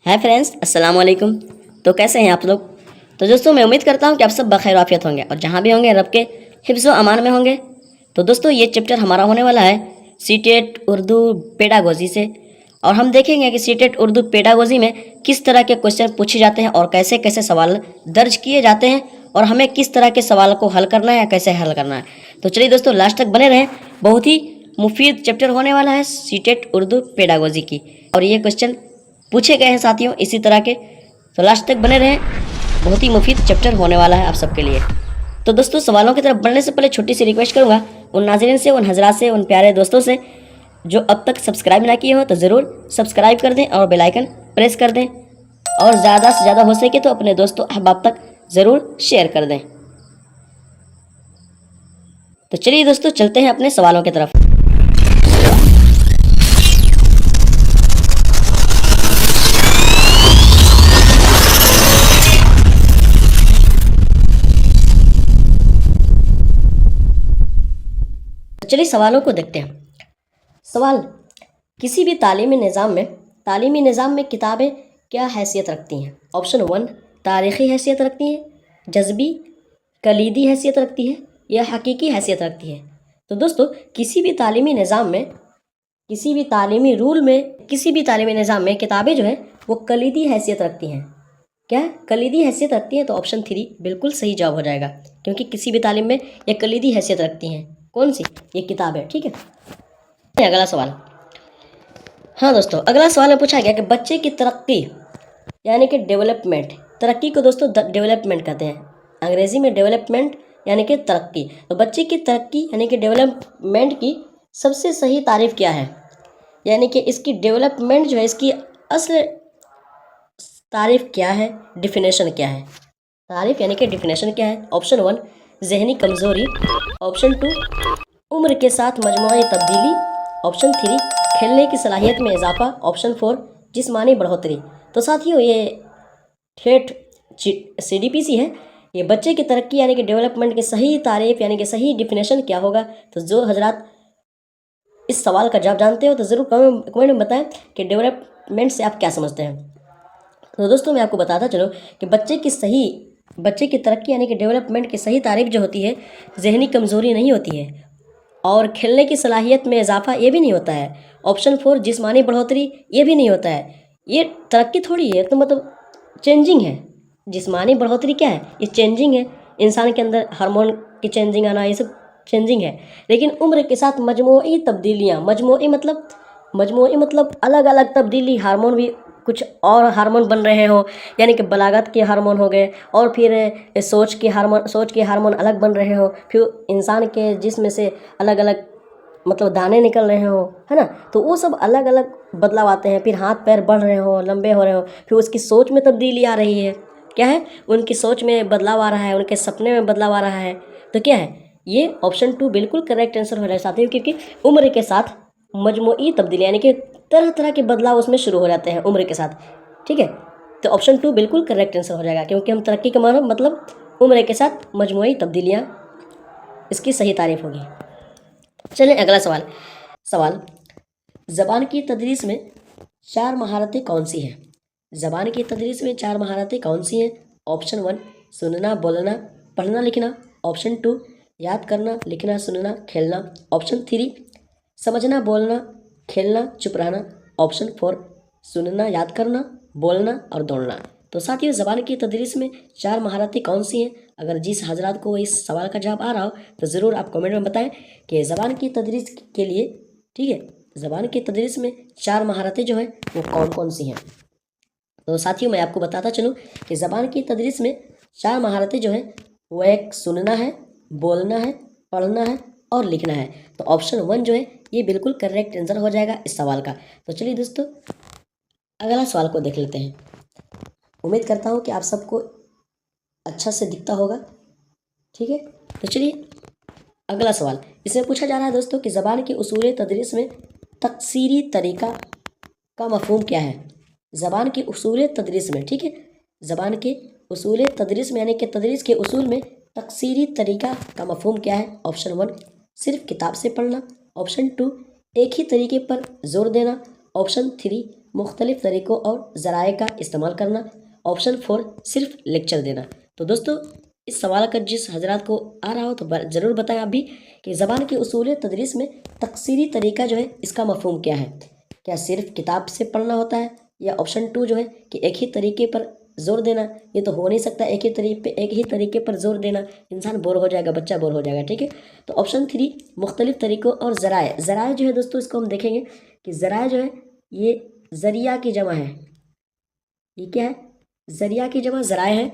Hi friends, अस्सलाम वालेकुम। तो कैसे हैं आप लोग? तो दोस्तों, मैं उम्मीद करता हूं कि आप सब बखैर आफियत होंगे और जहां भी होंगे रब के हिफ्ज़ व अमान में होंगे। तो दोस्तों, ये चैप्टर हमारा होने वाला है सीटेट उर्दू पेडागोजी से, और हम देखेंगे कि सीटेट उर्दू पेडागोजी में किस तरह के क्वेश्चन पूछे जाते हैं और कैसे कैसे सवाल दर्ज किए जाते हैं और हमें किस तरह के सवाल को हल करना है या कैसे हल करना है। तो चलिए दोस्तों, लास्ट तक बने रहें। बहुत ही मुफीद चैप्टर होने वाला है सीटेट उर्दू पेडागोजी की, और ये क्वेश्चन पूछे गए हैं साथियों इसी तरह के। तो लास्ट तक बने रहें, बहुत ही मुफीद चैप्टर होने वाला है आप सबके लिए। तो दोस्तों, सवालों की तरफ बढ़ने से पहले छोटी सी रिक्वेस्ट करूंगा उन नाज़रीन से, उन हजरात से, उन प्यारे दोस्तों से जो अब तक सब्सक्राइब ना किए हो तो ज़रूर सब्सक्राइब कर दें और बेल आइकन प्रेस कर दें, और ज़्यादा से ज़्यादा हो सके तो अपने दोस्तों अहबाब तक ज़रूर शेयर कर दें। तो चलिए दोस्तों, चलते हैं अपने सवालों की तरफ। चलिए सवालों को देखते हैं। सवाल, किसी भी तालीमी निज़ाम में किताबें क्या हैसियत रखती हैं? ऑप्शन 1 तारीख़ी हैसियत रखती हैं, जज्बी कलीदी हैसियत रखती है या हकीकी हैसियत रखती है। तो दोस्तों, किसी भी तालीमी निज़ाम में, किसी भी तालीमी रूल में, किसी भी तालीमी निज़ाम में किताबें जो है वो कलीदी हैसियत रखती हैं। क्या कलीदी हैसियत रखती हैं? तो ऑप्शन 3 बिल्कुल सही जवाब हो जाएगा, क्योंकि किसी भी तालीम में ये कलीदी हैसियत रखती हैं। कौन सी? ये किताब है। ठीक है, अगला सवाल। हाँ दोस्तों, अगला सवाल में पूछा गया कि बच्चे की तरक्की यानी कि डेवलपमेंट, तरक्की को दोस्तों डेवलपमेंट कहते हैं, अंग्रेजी में डेवलपमेंट यानी कि तरक्की। तो बच्चे की तरक्की यानी कि डेवलपमेंट की सबसे सही तारीफ क्या है? यानी कि इसकी डेवलपमेंट जो है, इसकी असल तारीफ क्या है, डिफिनेशन क्या है? तारीफ यानी कि डिफिनेशन क्या है? ऑप्शन 1 जहनी कमज़ोरी, ऑप्शन 2 उम्र के साथ मजमूई तब्दीली, ऑप्शन 3 खेलने की सलाहियत में इजाफा, ऑप्शन 4 जिस्मानी बढ़ोतरी। तो साथियों, ये ठेठ CDPC है। ये बच्चे की तरक्की यानी कि डेवलपमेंट की सही तारीफ यानी कि सही डिफिनेशन क्या होगा? तो जो हजरात इस सवाल का जवाब जानते हो तो ज़रूर कमेंट में बताएं कि डेवलपमेंट से आप क्या समझते हैं। तो दोस्तों, मैं आपको बताता चलूँ कि बच्चे की तरक्की यानी कि डेवलपमेंट की सही तारीफ जो होती है, जहनी कमज़ोरी नहीं होती है, और खेलने की सलाहियत में इजाफा ये भी नहीं होता है, ऑप्शन 4 जिस्मानी बढ़ोतरी ये भी नहीं होता है। ये तरक्की थोड़ी है, तो मतलब चेंजिंग है। जिस्मानी बढ़ोतरी क्या है? ये चेंजिंग है, इंसान के अंदर हार्मोन की चेंजिंग आना, ये सब चेंजिंग है। लेकिन उम्र के साथ मजमूई तब्दीलियाँ, मजमूई मतलब अलग अलग तब्दीली, हार्मोन भी कुछ और हार्मोन बन रहे हो, यानी कि बलागत के हार्मोन हो गए, और फिर सोच के हार्मोन अलग बन रहे हो, फिर इंसान के जिस्म से अलग अलग मतलब दाने निकल रहे हो, है ना। तो वो सब अलग अलग बदलाव आते हैं। फिर हाथ पैर बढ़ रहे हो, लंबे हो रहे हो, फिर उसकी सोच में तब्दीली आ रही है। क्या है? उनकी सोच में बदलाव आ रहा है, उनके सपने में बदलाव आ रहा है। तो क्या है? ये ऑप्शन 2 बिल्कुल करेक्ट आंसर हो रहा है साथियों, क्योंकि उम्र के साथ मजमूई तब्दीली यानी कि तरह तरह के बदलाव उसमें शुरू हो जाते हैं उम्र के साथ। ठीक है, तो ऑप्शन 2 बिल्कुल करेक्ट आंसर हो जाएगा, क्योंकि हम तरक्की का मतलब उम्र के साथ मजमूई तब्दीलियाँ, इसकी सही तारीफ होगी। चलिए अगला सवाल, ज़बान की तदरीस में 4 महारतें कौन सी हैं? ज़बान की तदरीस में 4 महारतें कौन सी हैं? ऑप्शन 1 सुनना, बोलना, पढ़ना, लिखना, ऑप्शन 2 याद करना, लिखना, सुनना, खेलना, ऑप्शन 3 समझना, बोलना, खेलना, चुप रहना, ऑप्शन 4 सुनना, याद करना, बोलना और दौड़ना। तो साथियों, ज़बान की तदरीस में 4 महारतें कौन सी हैं? अगर जिस हजरात को इस सवाल का जवाब आ रहा हो तो ज़रूर आप कमेंट में बताएं कि ज़बान की तदरीस के लिए, ठीक है, ज़बान की तदरीस में 4 महारतें जो हैं वो कौन कौन सी हैं। तो साथियों, मैं आपको बताता चलूँ कि ज़बान की तदरीस में 4 महारतें जो हैं वो एक सुनना है, बोलना है, पढ़ना है और लिखना है। तो ऑप्शन 1 जो है ये बिल्कुल करेक्ट आंसर हो जाएगा इस सवाल का। तो चलिए दोस्तों, अगला सवाल को देख लेते हैं। उम्मीद करता हूँ कि आप सबको अच्छा से दिखता होगा। ठीक है, तो चलिए अगला सवाल, इसमें पूछा जा रहा है दोस्तों कि ज़बान के उसूल तदरीस में तकसीरी तरीका का मफ़हूम क्या है? ज़बान के उसूल तदरीस में, ठीक है, ज़बान के उसूल तदरीस में यानी कि तदरीस के उसूल में तकसीरी तरीका का मफ़हूम क्या है? ऑप्शन 1 सिर्फ किताब से पढ़ना, ऑप्शन 2 एक ही तरीके पर जोर देना, ऑप्शन 3 मुख्तलिफ तरीक़ों और ज़राए का इस्तेमाल करना, ऑप्शन 4 सिर्फ लेक्चर देना। तो दोस्तों इस सवाल का जिस हजरात को आ रहा हो तो ज़रूर बताएं आप भी कि ज़बान के उसूल तदरीस में तकसीरी तरीका जो है इसका मफ़हूम क्या है। क्या सिर्फ किताब से पढ़ना होता है, या ऑप्शन 2 जो है कि एक ही तरीके पर जोर देना। ये तो हो नहीं सकता, एक ही तरीके पर जोर देना, इंसान बोर हो जाएगा, बच्चा बोर हो जाएगा। ठीक है, तो ऑप्शन 3 मुख्तलिफ तरीक़ों और ज़राए जो है दोस्तों इसको हम देखेंगे कि ज़राए जो है ये ज़रिया की जमा है। ये क्या है? ज़रिया की जमा ज़राए है,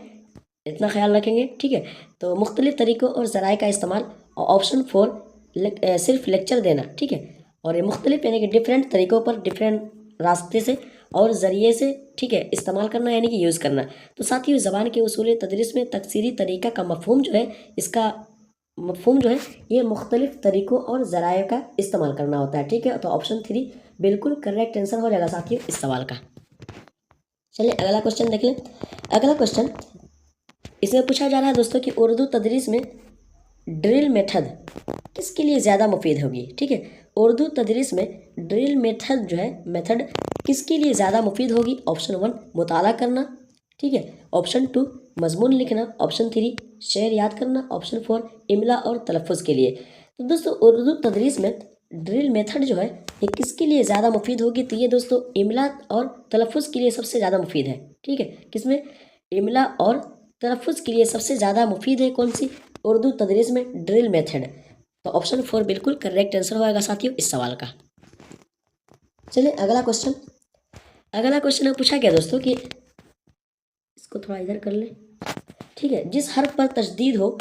इतना ख्याल रखेंगे। ठीक है, तो मुख्तलिफ तरीक़ों और ज़राए का इस्तेमाल, और ऑप्शन 4 सिर्फ लेक्चर देना। ठीक है, और ये मुख्तलिफ यानी कि डिफरेंट तरीक़ों पर डिफरेंट रास्ते से और ज़रिए से, ठीक है, इस्तेमाल करना यानी कि यूज़ करना। तो साथियों ज़बान के उसूल तदरीस में तकसीरी तरीक़ा का मफ़हूम जो है, इसका मफ़हूम जो है ये मुख्तलिफ तरीक़ों और ज़राए का इस्तेमाल करना होता है। ठीक है, तो ऑप्शन 3 बिल्कुल करेक्ट आंसर हो जाएगा साथियों इस सवाल का। चलिए अगला क्वेश्चन देख लें। अगला क्वेश्चन इसमें पूछा जा रहा है दोस्तों कि उर्दू तदरीस में ड्रिल मेथड किसके लिए ज़्यादा मुफीद होगी। ठीक है, उर्दू तदरीस में ड्रिल मेथड जो है मेथड किसके लिए ज़्यादा मुफीद होगी। ऑप्शन 1 मुताला करना, ठीक है, ऑप्शन 2 मजमून लिखना, ऑप्शन 3 शेर याद करना, ऑप्शन 4 इमला और तलफ़ुज़ के लिए। तो दोस्तों उर्दू तदरीस में ड्रिल मेथड जो है ये किसके लिए ज़्यादा मुफीद होगी। तो ये दोस्तों इमला और तलफ़ुज़ के लिए सबसे ज़्यादा मुफीद है। ठीक है, किसमें? इमला और तलफ़ुज़ के लिए सबसे ज़्यादा मुफीद है कौन सी? उर्दू तदरीस में ड्रिल मेथड। तो ऑप्शन 4 बिल्कुल करेक्ट आंसर होगा साथियों इस सवाल का। चलिए अगला क्वेश्चन में पूछा गया दोस्तों कि इसको थोड़ा इधर कर ले। ठीक है, जिस हर्फ पर तशदीद हो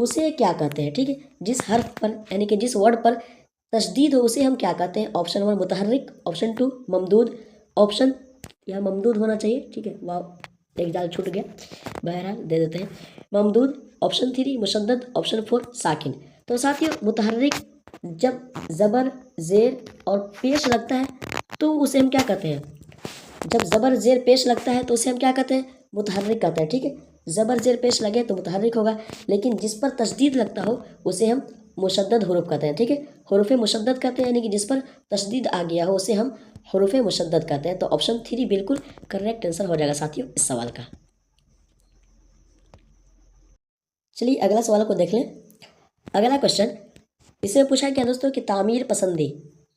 उसे क्या कहते हैं। ठीक है, जिस हर्फ पर यानी कि जिस वर्ड पर तशदीद हो उसे हम क्या कहते हैं। ऑप्शन 1 मुतहर्रिक, ऑप्शन 2 ममदूद, ऑप्शन यहाँ ममदूद होना चाहिए। ठीक है, वाह एक दाल छूट गया, बहरहाल दे देते हैं ममदूद, ऑप्शन 3 मुशद्दद, ऑप्शन 4 साकिन। तो साथियों मुतहर्रिक जब ज़बर ज़ेर और पेश लगता है तो उसे हम क्या कहते हैं। जब ज़बर ज़ेर पेश लगता है तो उसे हम क्या कहते हैं, मुतहर्रिक कहते हैं। ठीक है, ज़बर ज़ेर पेश लगे तो मुतहर्रिक होगा, लेकिन जिस पर तशदीद लगता हो उसे हम मुशद्दद हुरूफ कहते हैं। ठीक है, हुरूफ मुशद्दद कहते हैं, यानी कि जिस पर तशदीद आ गया हो उसे हम हुरूफ मुशद्दद कहते हैं। तो ऑप्शन 3 बिल्कुल करेक्ट आंसर हो जाएगा साथियों इस सवाल का। चलिए अगला सवाल को देख लें। अगला क्वेश्चन इसमें पूछा गया दोस्तों कि तामीर पसंदी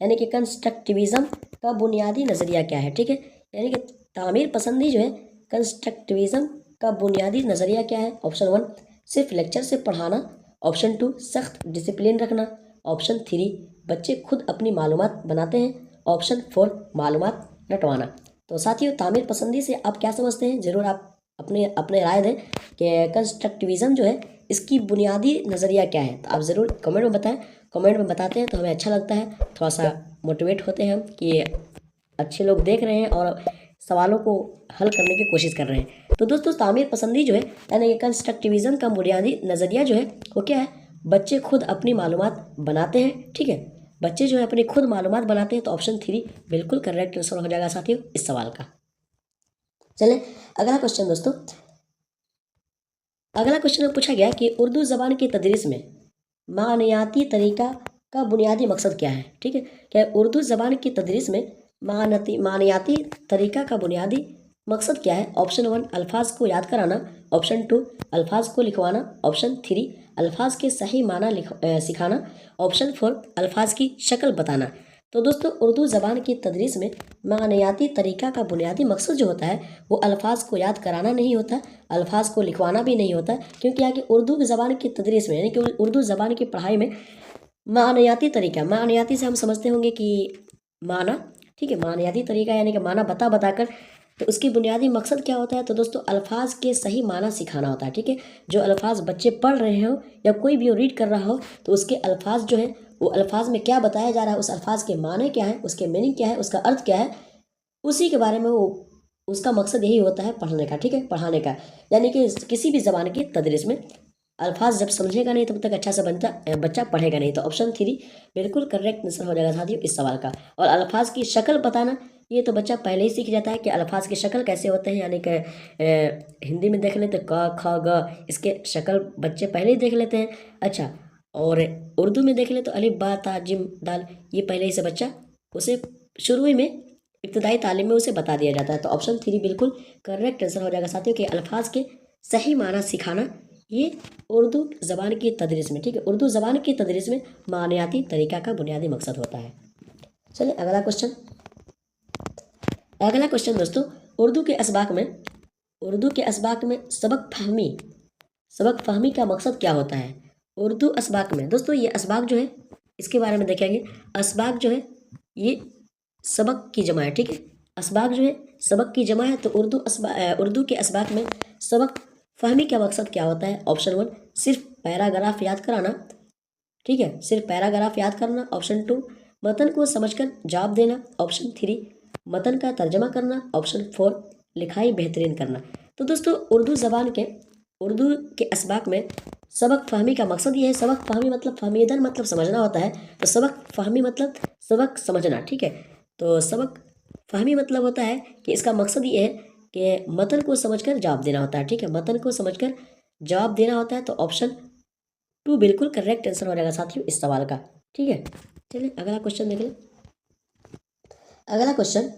यानी कि कंस्ट्रक्टिविज़म का बुनियादी नज़रिया क्या है। ठीक है, यानी कि तामीर पसंदी जो है कंस्ट्रक्टिविज़म का बुनियादी नज़रिया क्या है। ऑप्शन 1 सिर्फ लेक्चर से पढ़ाना, ऑप्शन 2 सख्त डिसिप्लिन रखना, ऑप्शन 3 बच्चे खुद अपनी मालूमात बनाते हैं, ऑप्शन 4 मालूमात रटवाना। तो साथियों तामीर पसंदी से आप क्या समझते हैं, ज़रूर आप अपने अपने राय दें कि कंस्ट्रक्टिविज़म जो है इसकी बुनियादी नज़रिया क्या है। तो आप ज़रूर कमेंट में बताएं। कमेंट में बताते हैं तो हमें अच्छा लगता है, थोड़ा सा मोटिवेट होते हैं हम कि अच्छे लोग देख रहे हैं और सवालों को हल करने की कोशिश कर रहे हैं। तो दोस्तों तामीर पसंदी जो है यानी कि कंस्ट्रक्टिविज़म का बुनियादी नज़रिया जो है वो क्या है, बच्चे खुद अपनी मालूमात बनाते हैं। ठीक है, बच्चे जो है अपनी खुद मालूमात बनाते हैं। तो ऑप्शन 3 बिल्कुल करेक्ट आंसर हो जाएगा साथियों इस सवाल का। चलें अगला क्वेश्चन दोस्तों। अगला क्वेश्चन में पूछा गया कि उर्दू ज़बान की तदरीस में मानियाती तरीका का बुनियादी मकसद क्या है। ठीक है, क्या उर्दू ज़बान की तदरीस में मानियाती तरीका का बुनियादी मकसद क्या है। ऑप्शन 1 अल्फाज को याद कराना, ऑप्शन 2 अल्फाज को लिखवाना, ऑप्शन 3 अल्फाज के सही माना सिखाना, ऑप्शन 4 अल्फाज की शक्ल बताना। तो दोस्तों उर्दू ज़बान की तदरीस में मानियाती तरीका का बुनियादी मकसद जो होता है वो अल्फाज को याद कराना नहीं होता, अल्फाज को लिखवाना भी नहीं होता, क्योंकि आगे उर्दू ज़बान की तदरीस में यानी कि उर्दू ज़बान की पढ़ाई में मानियाती तरीका, मानियाती से हम समझते होंगे कि माना। ठीक है, मानियाती तरीका यानी कि माना बता कर, तो उसकी बुनियादी मकसद क्या होता है। तो दोस्तों अल्फाज के सही माना सिखाना होता है। ठीक है, जो अल्फाज बच्चे पढ़ रहे हो या कोई भी रीड कर रहा हो तो उसके अल्फाज जो है वो अल्फाज में क्या बताया जा रहा है, उस अल्फाज के माने क्या है, उसके मीनिंग क्या है, उसका अर्थ क्या है, उसी के बारे में वो उसका मकसद यही होता है पढ़ने का। ठीक है, पढ़ाने का, यानी कि किसी भी ज़बान की तदरीस में अल्फाज जब समझेगा नहीं तब तक अच्छा से बच्चा पढ़ेगा नहीं। तो ऑप्शन 3 बिल्कुल करेक्ट आंसर हो जाएगा साथियों इस सवाल का। और अल्फाज की शक्ल बताना ये तो बच्चा पहले ही सीख जाता है कि अल्फाज की शक्ल कैसे होते हैं, यानी कि हिंदी में देख लेते क ख ग, इसके शक्ल बच्चे पहले ही देख लेते हैं। अच्छा, और उर्दू में देख ले तो अलिफ बा ता जिम दाल, ये पहले ही से बच्चा उसे शुरू ही में इब्तदाई तालीम में उसे बता दिया जाता है। तो ऑप्शन 3 बिल्कुल करेक्ट आंसर हो जाएगा साथियों कि अल्फाज के सही माना सिखाना ये उर्दू ज़बान की तदरीस में, ठीक है, उर्दू ज़बान की तदरीस में मानियाती तरीका का बुनियादी मकसद होता है। चलिए अगला क्वेश्चन। अगला क्वेश्चन दोस्तों, उर्दू के असबाक में सबक फहमी का मकसद क्या होता है? उर्दू असबाक में दोस्तों, ये असबाक जो है इसके बारे में देखेंगे। असबाक जो है ये सबक की जमा है, ठीक है, असबाक जो है सबक की जमा है। तो उर्दू के असबाक में सबक फहमी का मकसद क्या होता है? ऑप्शन 1 सिर्फ पैराग्राफ याद कराना, ठीक है, सिर्फ पैराग्राफ याद करना। ऑप्शन 2 मतन को समझकर जवाब देना। ऑप्शन 3 मतन का तर्जमा करना। ऑप्शन 4 लिखाई बेहतरीन करना। तो दोस्तों उर्दू के असबाक में सबक फहमी का मकसद ये है। सबक फहमी मतलब फहमीदन मतलब समझना होता है, तो सबक फहमी मतलब सबक समझना, ठीक है। तो सबक फहमी मतलब होता है कि इसका मकसद ये है कि मतन को समझकर जवाब देना होता है, ठीक है, मतन को समझकर जवाब देना होता है। तो ऑप्शन 2 बिल्कुल करेक्ट आंसर हो जाएगा साथियों इस सवाल का, ठीक है। चलिए अगला क्वेश्चन देख लें। अगला क्वेश्चन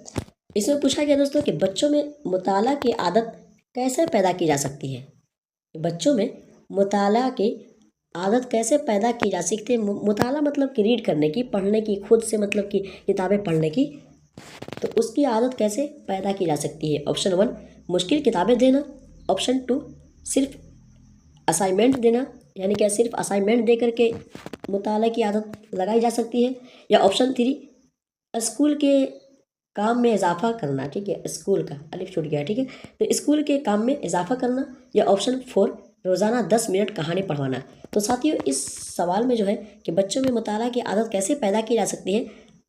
इसमें पूछा गया दोस्तों कि बच्चों में मुताला की आदत कैसे पैदा की जा सकती है? बच्चों में मुताला की आदत कैसे पैदा की जा सकती है? मुताला मतलब कि रीड करने की, पढ़ने की, खुद से मतलब कि किताबें पढ़ने की, तो उसकी आदत कैसे पैदा की जा सकती है? ऑप्शन 1 मुश्किल किताबें देना। ऑप्शन 2 सिर्फ असाइनमेंट देना, यानी कि सिर्फ असाइनमेंट दे करके मुताला की आदत लगाई जा सकती है। या ऑप्शन 3 स्कूल के काम में इजाफा करना, ठीक है, स्कूल का अलिफ छूट गया, ठीक है, तो स्कूल के काम में इजाफा करना। या ऑप्शन 4 रोज़ाना 10 मिनट कहानी पढ़वाना। तो साथियों इस सवाल में जो है कि बच्चों में मुताला की आदत कैसे पैदा की जा सकती है,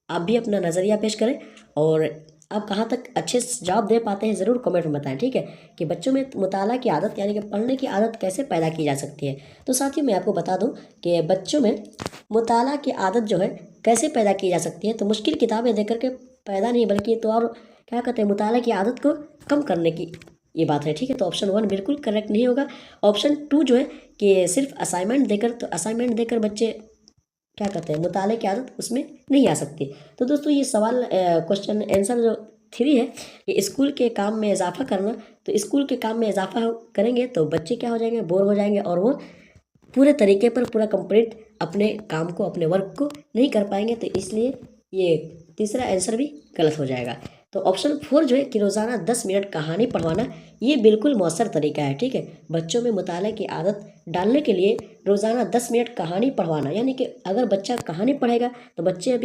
आप भी अपना नज़रिया पेश करें और आप कहाँ तक अच्छे से जवाब दे पाते हैं ज़रूर कमेंट में बताएं, ठीक है, कि बच्चों में मुताला की आदत यानी कि पढ़ने की आदत कैसे पैदा की जा सकती है। तो साथियों मैं आपको बता दूं कि बच्चों में मुताला की आदत जो है कैसे पैदा की जा सकती है, तो मुश्किल किताबें देकर के पैदा नहीं, बल्कि तो और क्या कहते हैं, मुताला की आदत को कम करने की ये बात है, ठीक है। तो ऑप्शन 1 बिल्कुल करेक्ट नहीं होगा। ऑप्शन 2 जो है कि सिर्फ असाइनमेंट देकर, तो असाइनमेंट देकर बच्चे क्या कहते हैं मुताले की आदत उसमें नहीं आ सकती। तो दोस्तों ये सवाल क्वेश्चन आंसर जो 3 है कि स्कूल के काम में इजाफा करना, तो स्कूल के काम में इजाफा करेंगे तो बच्चे क्या हो जाएंगे, बोर हो जाएंगे और वो पूरे तरीके पर पूरा कंप्लीट अपने काम को, अपने वर्क को नहीं कर पाएंगे। तो इसलिए ये तीसरा आंसर भी गलत हो जाएगा। तो ऑप्शन 4 जो है कि रोज़ाना 10 मिनट कहानी पढ़वाना, ये बिल्कुल मौसर तरीका है, ठीक है। बच्चों में मुताले की आदत डालने के लिए रोज़ाना 10 मिनट कहानी पढ़वाना, यानी कि अगर बच्चा कहानी पढ़ेगा तो बच्चे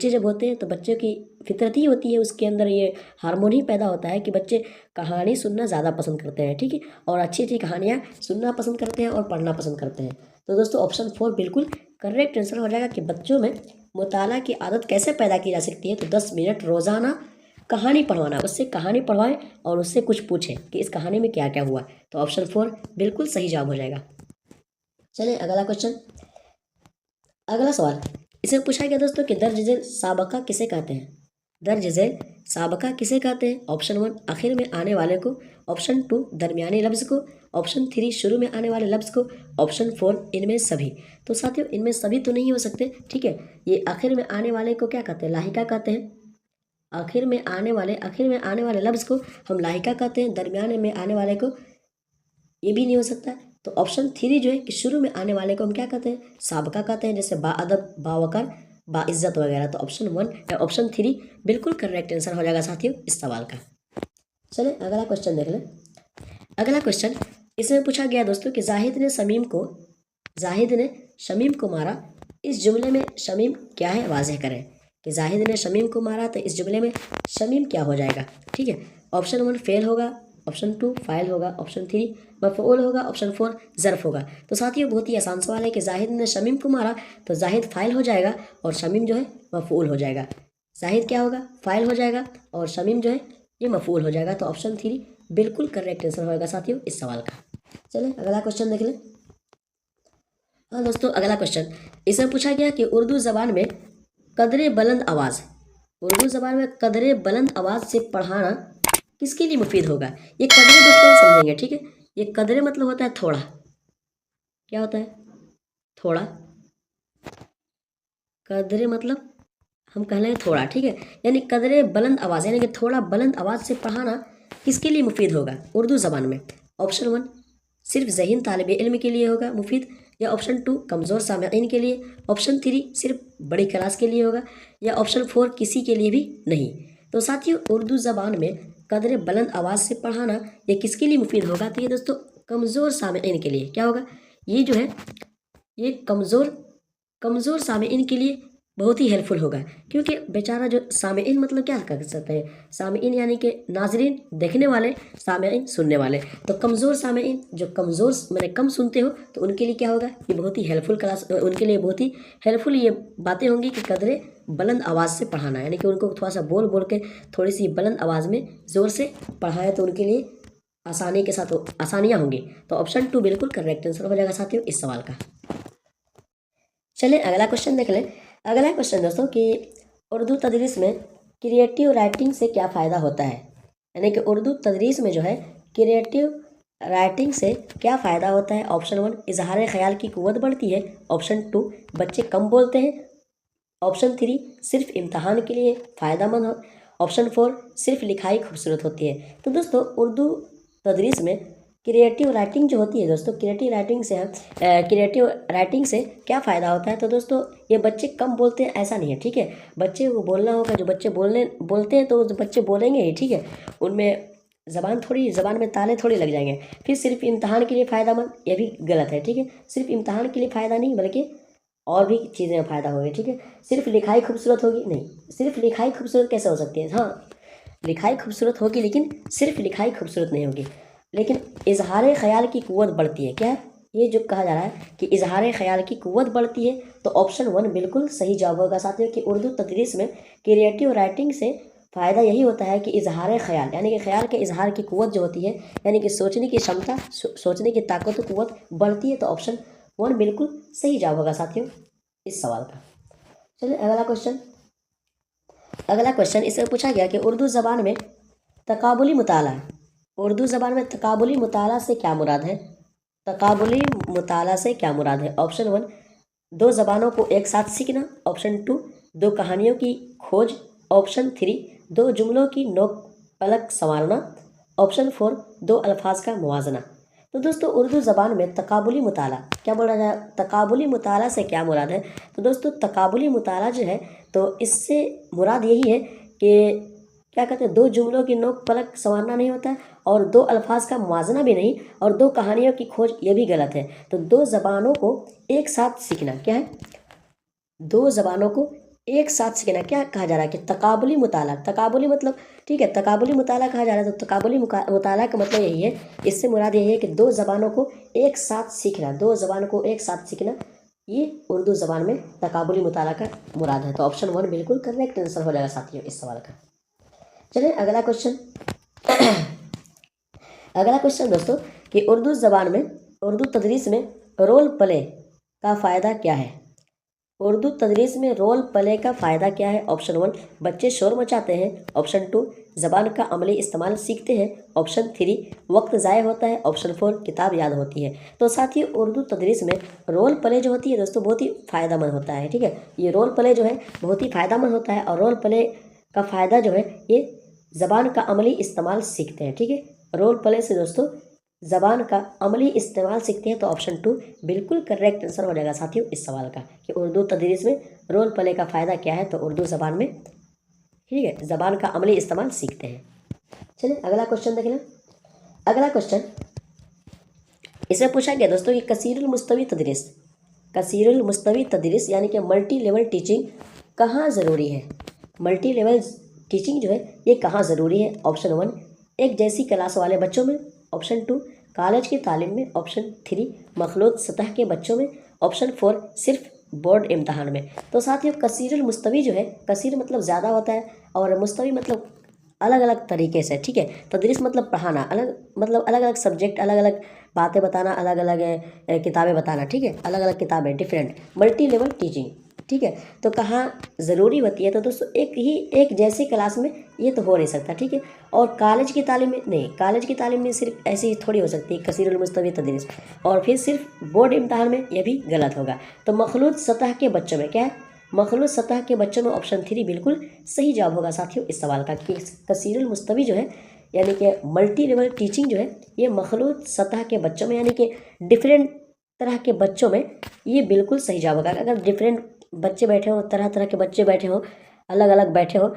जब होते हैं तो बच्चों की फितरत ही होती है, उसके अंदर ये हार्मोन ही पैदा होता है कि बच्चे कहानी सुनना ज़्यादा पसंद करते हैं, ठीक है, और अच्छी अच्छी कहानियाँ सुनना पसंद करते हैं और पढ़ना पसंद करते हैं। तो दोस्तों ऑप्शन 4 बिल्कुल करेक्ट आंसर हो जाएगा कि बच्चों में मुताला की आदत कैसे पैदा की जा सकती है। तो 10 मिनट रोज़ाना कहानी पढ़वाना, उससे कहानी पढ़वाएं और उससे कुछ पूछें कि इस कहानी में क्या क्या हुआ। तो ऑप्शन 4 बिल्कुल सही जवाब हो जाएगा। चलिए अगला क्वेश्चन। अगला सवाल इसमें पूछा गया दोस्तों कि दर्ज झेल साबका किसे कहते हैं? दर्ज झेल साबका किसे कहते हैं? ऑप्शन 1 आखिर में आने वाले को। ऑप्शन 2 दरमियानी लफ्ज़ को। ऑप्शन 3 शुरू में आने वाले लफ्ज़ को। ऑप्शन 4 इनमें सभी। तो साथियों इनमें सभी तो नहीं हो सकते, ठीक है, ये आखिर में आने वाले को क्या कहते हैं, लाहिका कहते हैं। आखिर में आने वाले लफ्ज़ को हम लाहिका कहते हैं। दरमियान में आने वाले को ये भी नहीं हो सकता। तो ऑप्शन 3 जो है कि शुरू में आने वाले को हम क्या कहते हैं, साबका कहते हैं, जैसे बाअदब, बावकार, बाइज्जत वगैरह। तो ऑप्शन 1 या ऑप्शन 3 बिल्कुल करेक्ट आंसर हो जाएगा साथियों इस सवाल का। चलिए अगला क्वेश्चन देख लें। अगला क्वेश्चन इसमें पूछा गया दोस्तों कि जाहिद ने शमीम को मारा, इस जुमले में शमीम क्या है वाज़ेह करें। कि जाहिद ने शमीम को मारा, तो इस जुमले में शमीम क्या हो जाएगा, ठीक है। ऑप्शन 1 फेल होगा। ऑप्शन 2 फाइल होगा। ऑप्शन 3 मफ़ऊल होगा। ऑप्शन 4 ज़र्फ़ होगा। तो साथियों बहुत ही आसान सवाल है कि जाहिद ने शमीम को मारा, तो जाहिद फाइल हो जाएगा और शमीम जो है मफ़ऊल हो जाएगा। जाहिद क्या होगा, फाइल हो जाएगा और शमीम जो है ये मफ़ऊल हो जाएगा। तो ऑप्शन 3 बिल्कुल करेक्ट आंसर होगा साथियों इस सवाल का। चलिए अगला क्वेश्चन देख लें। हाँ दोस्तों अगला क्वेश्चन इसमें पूछा गया कि उर्दू ज़बान में कदरे बुलंद आवाज़ से पढ़ाना किसके लिए मुफीद होगा। ये कदरे दोस्तों हम समझेंगे, ठीक है। ये कदरे मतलब होता है थोड़ा, क्या होता है, थोड़ा। कदरे मतलब हम कह लें थोड़ा, ठीक है। यानी कदरे बुलंद आवाज़, यानी कि थोड़ा बुलंद आवाज़ से पढ़ाना किसके लिए मुफीद होगा उर्दू ज़बान में? ऑप्शन 1 सिर्फ ज़हीन तालिब इल्म के लिए होगा मुफीद, या ऑप्शन 2 कमज़ोर सामईन के लिए, ऑप्शन 3 सिर्फ बड़ी क्लास के लिए होगा, या ऑप्शन 4 किसी के लिए भी नहीं। तो साथियों उर्दू ज़बान में कदरे बुलंद आवाज़ से पढ़ाना ये किसके लिए मुफीद होगा? तो ये दोस्तों कमज़ोर सामईन के लिए क्या होगा? ये जो है ये कमज़ोर सामईन के लिए बहुत ही हेल्पफुल होगा, क्योंकि बेचारा जो सामईन मतलब क्या कर सकते हैं, सामईन यानी कि नाजरीन देखने वाले, सामईन सुनने वाले। तो कमज़ोर सामईन जो कमज़ोर मैंने कम सुनते हो तो उनके लिए क्या होगा? ये बहुत ही हेल्पफुल क्लास, उनके लिए बहुत ही हेल्पफुल ये बातें होंगी कि कदरे बुलंद आवाज़ से पढ़ाना, यानी कि उनको थोड़ा सा बोल बोल के थोड़ी सी बुलंद आवाज़ में ज़ोर से पढ़ाया तो उनके लिए आसानी के साथ आसानियाँ होंगी। तो ऑप्शन 2 बिल्कुल करेक्ट आंसर हो जाएगा साथियों इस सवाल का। चलिए अगला क्वेश्चन देख लें। अगला क्वेश्चन दोस्तों कि उर्दू तदरीस में क्रिएटिव राइटिंग से क्या फ़ायदा होता है? यानी कि उर्दू तदरीस में जो है क्रिएटिव राइटिंग से क्या फ़ायदा होता है? ऑप्शन 1 इजहार ख्याल की कुव्वत बढ़ती है, ऑप्शन 2 बच्चे कम बोलते हैं, ऑप्शन 3 सिर्फ इम्तहान के लिए फ़ायदेमंद हो, ऑप्शन 4 सिर्फ लिखाई खूबसूरत होती है। तो दोस्तों उर्दू तदरीस में क्रिएटिव राइटिंग जो होती है दोस्तों, क्रिएटिव राइटिंग से क्या फ़ायदा होता है? तो दोस्तों ये बच्चे कम बोलते हैं ऐसा नहीं है, ठीक है। बच्चे को बोलना होगा, जो बच्चे बोलते हैं तो बच्चे बोलेंगे ही, ठीक है। उनमें ज़बान में ताले थोड़ी लग जाएंगे। फिर सिर्फ इम्तहान के लिए फ़ायदेमंद, ये भी गलत है, ठीक है। सिर्फ इम्तहान के लिए फ़ायदा नहीं बल्कि और भी चीज़ें में फ़ायदा होगी, ठीक है। सिर्फ लिखाई खूबसूरत होगी नहीं, सिर्फ लिखाई खूबसूरत कैसे हो सकती है? हाँ लिखाई खूबसूरत होगी लेकिन सिर्फ लिखाई खूबसूरत नहीं होगी, लेकिन इजहार ख्याल की कुव्वत बढ़ती है। क्या है ये जो कहा जा रहा है कि इजहार ख्याल की कुव्वत बढ़ती है? तो ऑप्शन 1 बिल्कुल सही जवाब होगा साथियों कि उर्दू तदरीस में क्रिएटिव राइटिंग से फ़ायदा यही होता है कि इजहार ख्याल यानी कि ख्याल के इजहार की कुव्वत जो होती है, यानी कि सोचने की क्षमता, सोचने की ताकत और कुव्वत बढ़ती है। तो ऑप्शन 1 बिल्कुल सही जवाब होगा साथियों इस सवाल का। चलिए अगला क्वेश्चन इससे पूछा गया कि उर्दू ज़बान में तकाबुली मुताला, उर्दू ज़बान में तकाबुली मुताला से क्या मुराद है? तकाबुली मुताला से क्या मुराद है? ऑप्शन 1 दो ज़बानों को एक साथ सीखना, ऑप्शन 2 दो कहानियों की खोज, ऑप्शन 3 दो जुमलों की नोक पलक संवारना, ऑप्शन 4 दो अल्फाज का मुवाजना। तो दोस्तों उर्दू ज़बान में तकाबुली मुताला क्या बोला जाए? तकाबुली मुताला से क्या मुराद है? तो दोस्तों तकाबुली मुताला जो है तो इससे मुराद यही है कि क्या कहते हैं, दो जुमलों की नोक पलक संवारना नहीं होता है, और दो अल्फाज का मुवाजना भी नहीं, और दो कहानियों की खोज ये भी गलत है। तो दो ज़बानों को एक साथ सीखना क्या है? दो ज़बानों को एक साथ सीखना क्या कहा जा रहा है कि तकाबुली मुताला, तकाबुली मतलब ठीक है तकाबुली मुताला कहा जा रहा है। तो तकाबुली मुताला का मतलब यही है, इससे मुराद यही है कि दो ज़बानों को एक साथ सीखना, दो ज़बानों को एक साथ सीखना, ये उर्दू ज़बान में तकाबुली मुताला का मुराद है। तो ऑप्शन 1 बिल्कुल करेक्ट आंसर हो जाएगा साथियों इस सवाल का। चलिए अगला क्वेश्चन अगला क्वेश्चन दोस्तों कि उर्दू ज़बान में उर्दू तदरीस में रोल प्ले का फ़ायदा क्या है? उर्दू तदरीस में रोल प्ले का फ़ायदा क्या है? ऑप्शन 1 बच्चे शोर मचाते हैं, ऑप्शन 2 ज़बान का अमली इस्तेमाल सीखते हैं, ऑप्शन 3 वक्त ज़ाय होता है, ऑप्शन 4 किताब याद होती है। तो साथ ही उर्दू तदरीस में रोल प्ले जो होती है दोस्तों बहुत ही फ़ायदेमंद होता है, ठीक है। ये रोल प्ले जो है बहुत ही फ़ायदेमंद होता है, और रोल प्ले का फ़ायदा जो है ये ज़बान का अमली इस्तेमाल सीखते हैं, ठीक है। रोल प्ले से दोस्तों ज़बान का अमली इस्तेमाल सीखते हैं। तो ऑप्शन 2 बिल्कुल करेक्ट आंसर हो जाएगा साथियों इस सवाल का कि उर्दू तदरीस में रोल प्ले का फ़ायदा क्या है? तो उर्दू ज़बान में ठीक है ज़बान का अमली इस्तेमाल सीखते हैं। चलिए अगला क्वेश्चन देख लें। अगला क्वेश्चन इसमें पूछा गया दोस्तों कि कसीरुल मुस्तवी तदरीस यानी कि मल्टी लेवल टीचिंग कहाँ ज़रूरी है? मल्टी लेवल टीचिंग जो है ये कहाँ ज़रूरी है? ऑप्शन 1 एक जैसी क्लास वाले बच्चों में, ऑप्शन 2 कॉलेज की तालीम में, ऑप्शन 3 मखलूत सतह के बच्चों में, ऑप्शन 4 सिर्फ बोर्ड इम्तहान में। तो साथियों कसीरुल मुस्तवी जो है, कसीर मतलब ज़्यादा होता है और मुस्तवी मतलब अलग अलग तरीके से, ठीक है। तदरीस मतलब पढ़ाना, अलग अलग सब्जेक्ट, अलग अलग बातें बताना, अलग अलग किताबें बताना, ठीक है। अलग अलग किताबें डिफरेंट मल्टी लेवल टीचिंग, ठीक है। तो कहाँ ज़रूरी होती है? तो दोस्तों एक जैसी क्लास में ये तो हो नहीं सकता, ठीक है। और कॉलेज की तालीम में नहीं, कॉलेज की तालीम में सिर्फ ऐसी ही थोड़ी हो सकती है कसीरुल मुस्तवी तदरीस, और फिर सिर्फ बोर्ड इम्तहान में ये भी गलत होगा। तो मखलूत सतह के बच्चों में क्या है? मखलूत सतह के बच्चों में ऑप्शन 3 बिल्कुल सही जवाब होगा साथियों इस सवाल का, कि कसीरुल मुस्तवी जो है यानी कि मल्टी लेवल टीचिंग जो है ये मखलूत सतह के बच्चों में यानी कि डिफरेंट तरह के बच्चों में ये बिल्कुल सही जवाब होगा। अगर डिफरेंट बच्चे बैठे हो, तरह तरह के बच्चे बैठे हो, अलग अलग बैठे हो,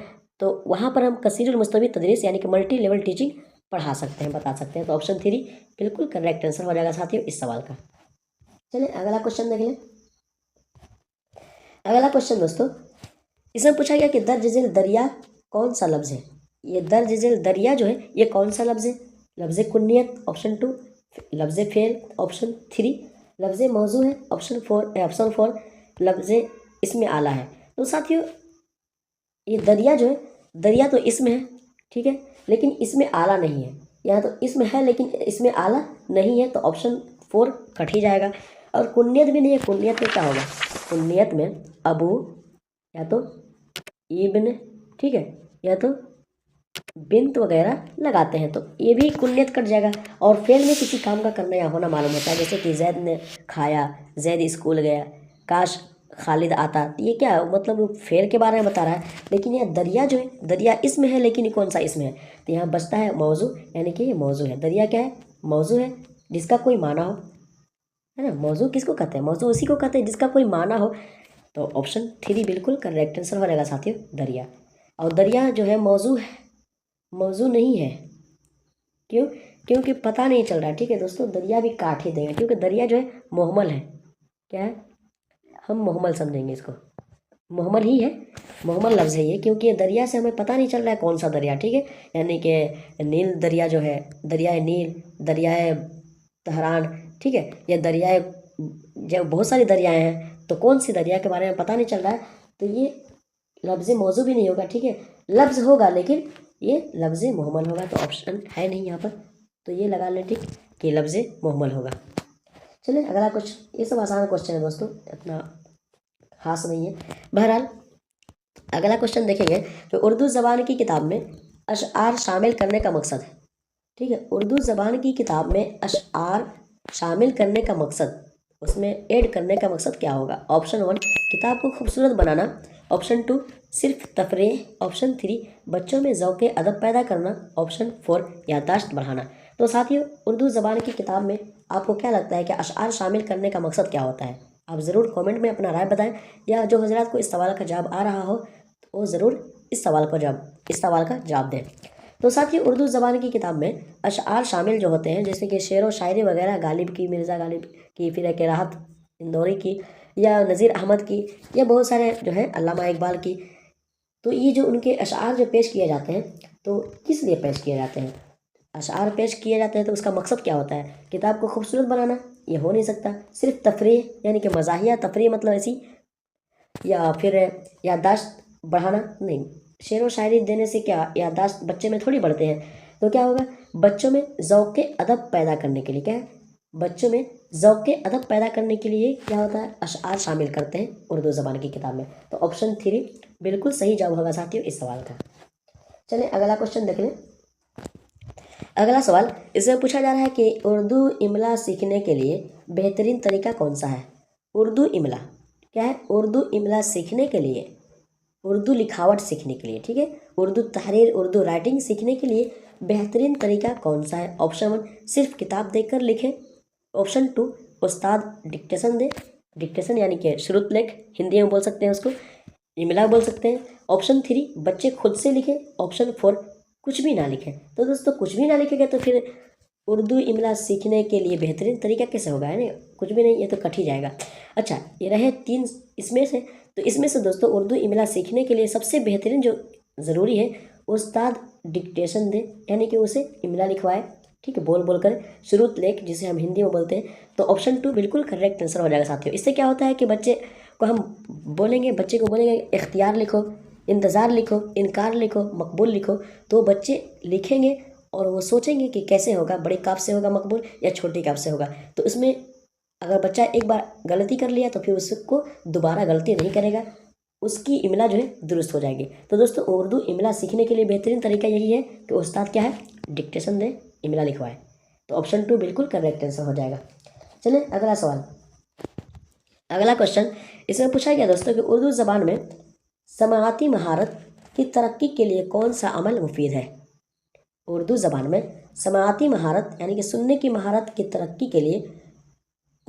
तो वहाँ पर हम कसीरुल मुस्तवी तदरीस यानी कि मल्टी लेवल टीचिंग पढ़ा सकते हैं, बता सकते हैं। तो ऑप्शन 3 बिल्कुल करेक्ट आंसर हो जाएगा साथियों इस सवाल का। चलिए अगला क्वेश्चन देख लें। अगला क्वेश्चन दोस्तों, इसमें पूछा गया कि दर्ज झेल दरिया कौन सा लफ्ज़ है। ये दर्ज झेल दरिया जो है ये कौन सा लफ्ज़ है। लफ्ज़ कुन्नियत ऑप्शन 2, लफ्ज़ फेल ऑप्शन 3, लफ्ज़ मौजू है ऑप्शन 4 लफ्ज़ इसमें आला है। तो साथियों ये दरिया जो है, दरिया तो इसमें है, ठीक है, लेकिन इसमें आला नहीं है। यहाँ तो इसमें है लेकिन इसमें आला नहीं है, तो ऑप्शन 4 कट ही जाएगा। और कुन्नियत भी नहीं है, कुन्नियत में क्या होगा, कुन्नियत में अबू या तो इब्न, ठीक है, या तो बिन्त वगैरह लगाते हैं, तो ये भी कुन्नियत कट जाएगा। और फेल में किसी काम का करना या होना मालूम होता है, जैसे कि जैद ने खाया, जैद स्कूल गया, काश खालिद आता, ये क्या मतलब फेल के बारे में बता रहा है। लेकिन यह दरिया जो है, दरिया इसमें है लेकिन कौन सा इसमें है, तो यहाँ बचता है मौजू, यानी कि ये मौजू है। दरिया क्या है, मौजू है जिसका कोई माना हो, है ना। मौजू किसको कहते हैं, मौजू उसी को कहते हैं जिसका कोई माना हो। तो ऑप्शन 3 बिल्कुल करेक्ट आंसर हो जाएगा साथियों, दरिया। और दरिया जो है मौजू है, मौजू नहीं है, क्यों, क्योंकि पता नहीं चल रहा है, ठीक है दोस्तों। दरिया भी काट ही देंगे क्योंकि दरिया जो है मोहमल है, क्या है, हम मोहमल समझेंगे इसको, मोहमल ही है, मोहमल लफ्ज़ है ये, क्योंकि ये दरिया से हमें पता नहीं चल रहा है कौन सा दरिया, ठीक है। यानी कि नील दरिया जो है, दरियाए नील, दरियाए तहरान, ठीक है, या दरियाए, जब बहुत सारी दरियाएँ हैं, तो कौन सी दरिया के बारे में पता नहीं चल रहा है, तो ये लफ्ज़ मौजू भी नहीं होगा, ठीक है। लफ्ज़ होगा लेकिन ये लफ्ज़ मोहमल होगा, तो ऑप्शन है नहीं यहाँ पर, तो ये लगा लें ठीक कि लफ्ज़ मोहमल होगा। चलिए अगला क्वेश्चन, ये सब आसान क्वेश्चन है दोस्तों, इतना खास नहीं है। बहरहाल अगला क्वेश्चन देखेंगे, तो उर्दू ज़बान की किताब में अशआर शामिल करने का मकसद है, ठीक है। उर्दू ज़बान की किताब में अशआर शामिल करने का मकसद, उसमें ऐड करने का मकसद क्या होगा। ऑप्शन 1 किताब को खूबसूरत बनाना, ऑप्शन 2 सिर्फ तफरीह, ऑप्शन 3 बच्चों में ज़ौक़ अदब पैदा करना, ऑप्शन 4 याददाश्त बढ़ाना। तो साथियों उर्दू ज़बान की किताब में आपको क्या लगता है कि अशआर शामिल करने का मकसद क्या होता है। आप ज़रूर कमेंट में अपना राय बताएं, या जो हजरात को इस सवाल का जवाब आ रहा हो तो वो ज़रूर इस सवाल का जवाब दें। तो साथियों उर्दू ज़बान की किताब में अशआर शामिल जो होते हैं, जैसे कि शेर व शायरी वगैरह, गालिब की, मिर्ज़ा गालिब की, फिर एक राहत इंदौरी की, या नज़ीर अहमद की, या बहुत सारे जो है अल्लामा इकबाल की। तो ये जो उनके अशआर जो पेश किए जाते हैं, तो किस लिए पेश किए जाते हैं, अशआर पेश किए जाते हैं तो उसका मकसद क्या होता है। किताब को खूबसूरत बनाना, ये हो नहीं सकता। सिर्फ तफरीह यानी कि मज़ाहिया तफरीह मतलब ऐसी, या फिर याददाश्त बढ़ाना, नहीं, शेर व शायरी देने से क्या याददाश्त बच्चे में थोड़ी बढ़ते हैं। तो क्या होगा, बच्चों में ज़ौक़ अदब पैदा करने के लिए, क्या है, बच्चों में ज़ौक़ अदब पैदा करने के लिए क्या होता है, अशआर शामिल करते हैं उर्दू ज़बान की किताब में। तो ऑप्शन 3 बिल्कुल सही जवाब होगा साथियों इस सवाल का। चलिए अगला क्वेश्चन देख लें। अगला सवाल, इसमें पूछा जा रहा है कि उर्दू इमला सीखने के लिए बेहतरीन तरीका कौन सा है। उर्दू इमला क्या है, उर्दू इमला सीखने के लिए, उर्दू लिखावट सीखने के लिए, ठीक है, उर्दू तहरीर, उर्दू राइटिंग सीखने के लिए बेहतरीन तरीका कौन सा है। ऑप्शन 1 सिर्फ किताब देखकर लिखें, ऑप्शन 2 उस्ताद डिक्टेशन दे, डिक्टेशन यानी कि श्रुत लेख, हिंदी में बोल सकते हैं उसको, इमला बोल सकते हैं, ऑप्शन 3 बच्चे खुद से लिखें, ऑप्शन 4 कुछ भी ना लिखें। तो दोस्तों कुछ भी ना लिखेंगे तो फिर उर्दू इमला सीखने के लिए बेहतरीन तरीका कैसे होगा, है ना, कुछ भी नहीं, ये तो कट ही जाएगा। अच्छा ये रहे 3 इसमें से, तो इसमें से दोस्तों उर्दू इमला सीखने के लिए सबसे बेहतरीन जो ज़रूरी है, उस्ताद डिक्टेशन दे, यानी कि उसे इमला लिखवाए, ठीक है, बोल बोल कर, शुरुत लेख जिसे हम हिंदी में बोलते हैं। तो ऑप्शन 2 बिल्कुल करेक्ट आंसर हो जाएगा साथियों। इससे क्या होता है कि बच्चे को हम बोलेंगे, बच्चे को बोलेंगे इख्तियार लिखो, इंतज़ार लिखो, इनकार लिखो, मकबूल लिखो, तो बच्चे लिखेंगे और वो सोचेंगे कि कैसे होगा, बड़ी काफ से होगा मकबूल या छोटी काफ से होगा। तो इसमें अगर बच्चा एक बार गलती कर लिया तो फिर उसको दोबारा गलती नहीं करेगा, उसकी इमला जो है दुरुस्त हो जाएगी। तो दोस्तों उर्दू इमला सीखने के लिए बेहतरीन तरीका यही है कि उस्ताद क्या है, डिक्टेशन दे, इमला लिखवाए। तो ऑप्शन 2 बिल्कुल करेक्ट आंसर हो जाएगा। चलिए अगला सवाल। अगला क्वेश्चन इसमें पूछा गया दोस्तों कि उर्दू ज़बान में समाअती महारत की तरक्की के लिए कौन सा अमल मुफीद है। उर्दू ज़बान में समाअती महारत यानी कि सुनने की महारत की तरक्की के लिए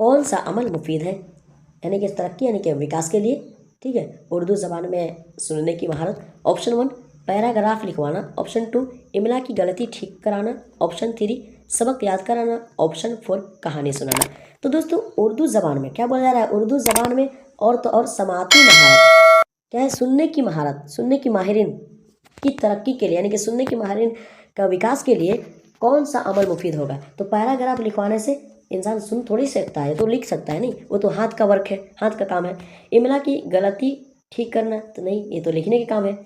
कौन सा अमल मुफीद है, यानी कि तरक्की यानी कि विकास के लिए। ठीक है, उर्दू ज़बान में सुनने की महारत। ऑप्शन 1 पैराग्राफ लिखवाना, ऑप्शन 2 इमला की गलती ठीक कराना, ऑप्शन 3 सबक याद कराना, ऑप्शन 4 कहानी सुनाना। तो दोस्तों उर्दू ज़बान में क्या बोला जा रहा है, उर्दू ज़बान में और तो और समाअती महारत क्या है, सुनने की महारत, सुनने की माहिरीन की तरक्की के लिए यानी कि सुनने की माहिरीन का विकास के लिए कौन सा अमल मुफीद होगा। तो पैराग्राफ लिखवाने से इंसान सुन थोड़ी सकता है, तो लिख सकता है नहीं, वो तो हाथ का वर्क है, हाथ का काम है। इमला की गलती ठीक करना तो नहीं, ये तो लिखने के काम है।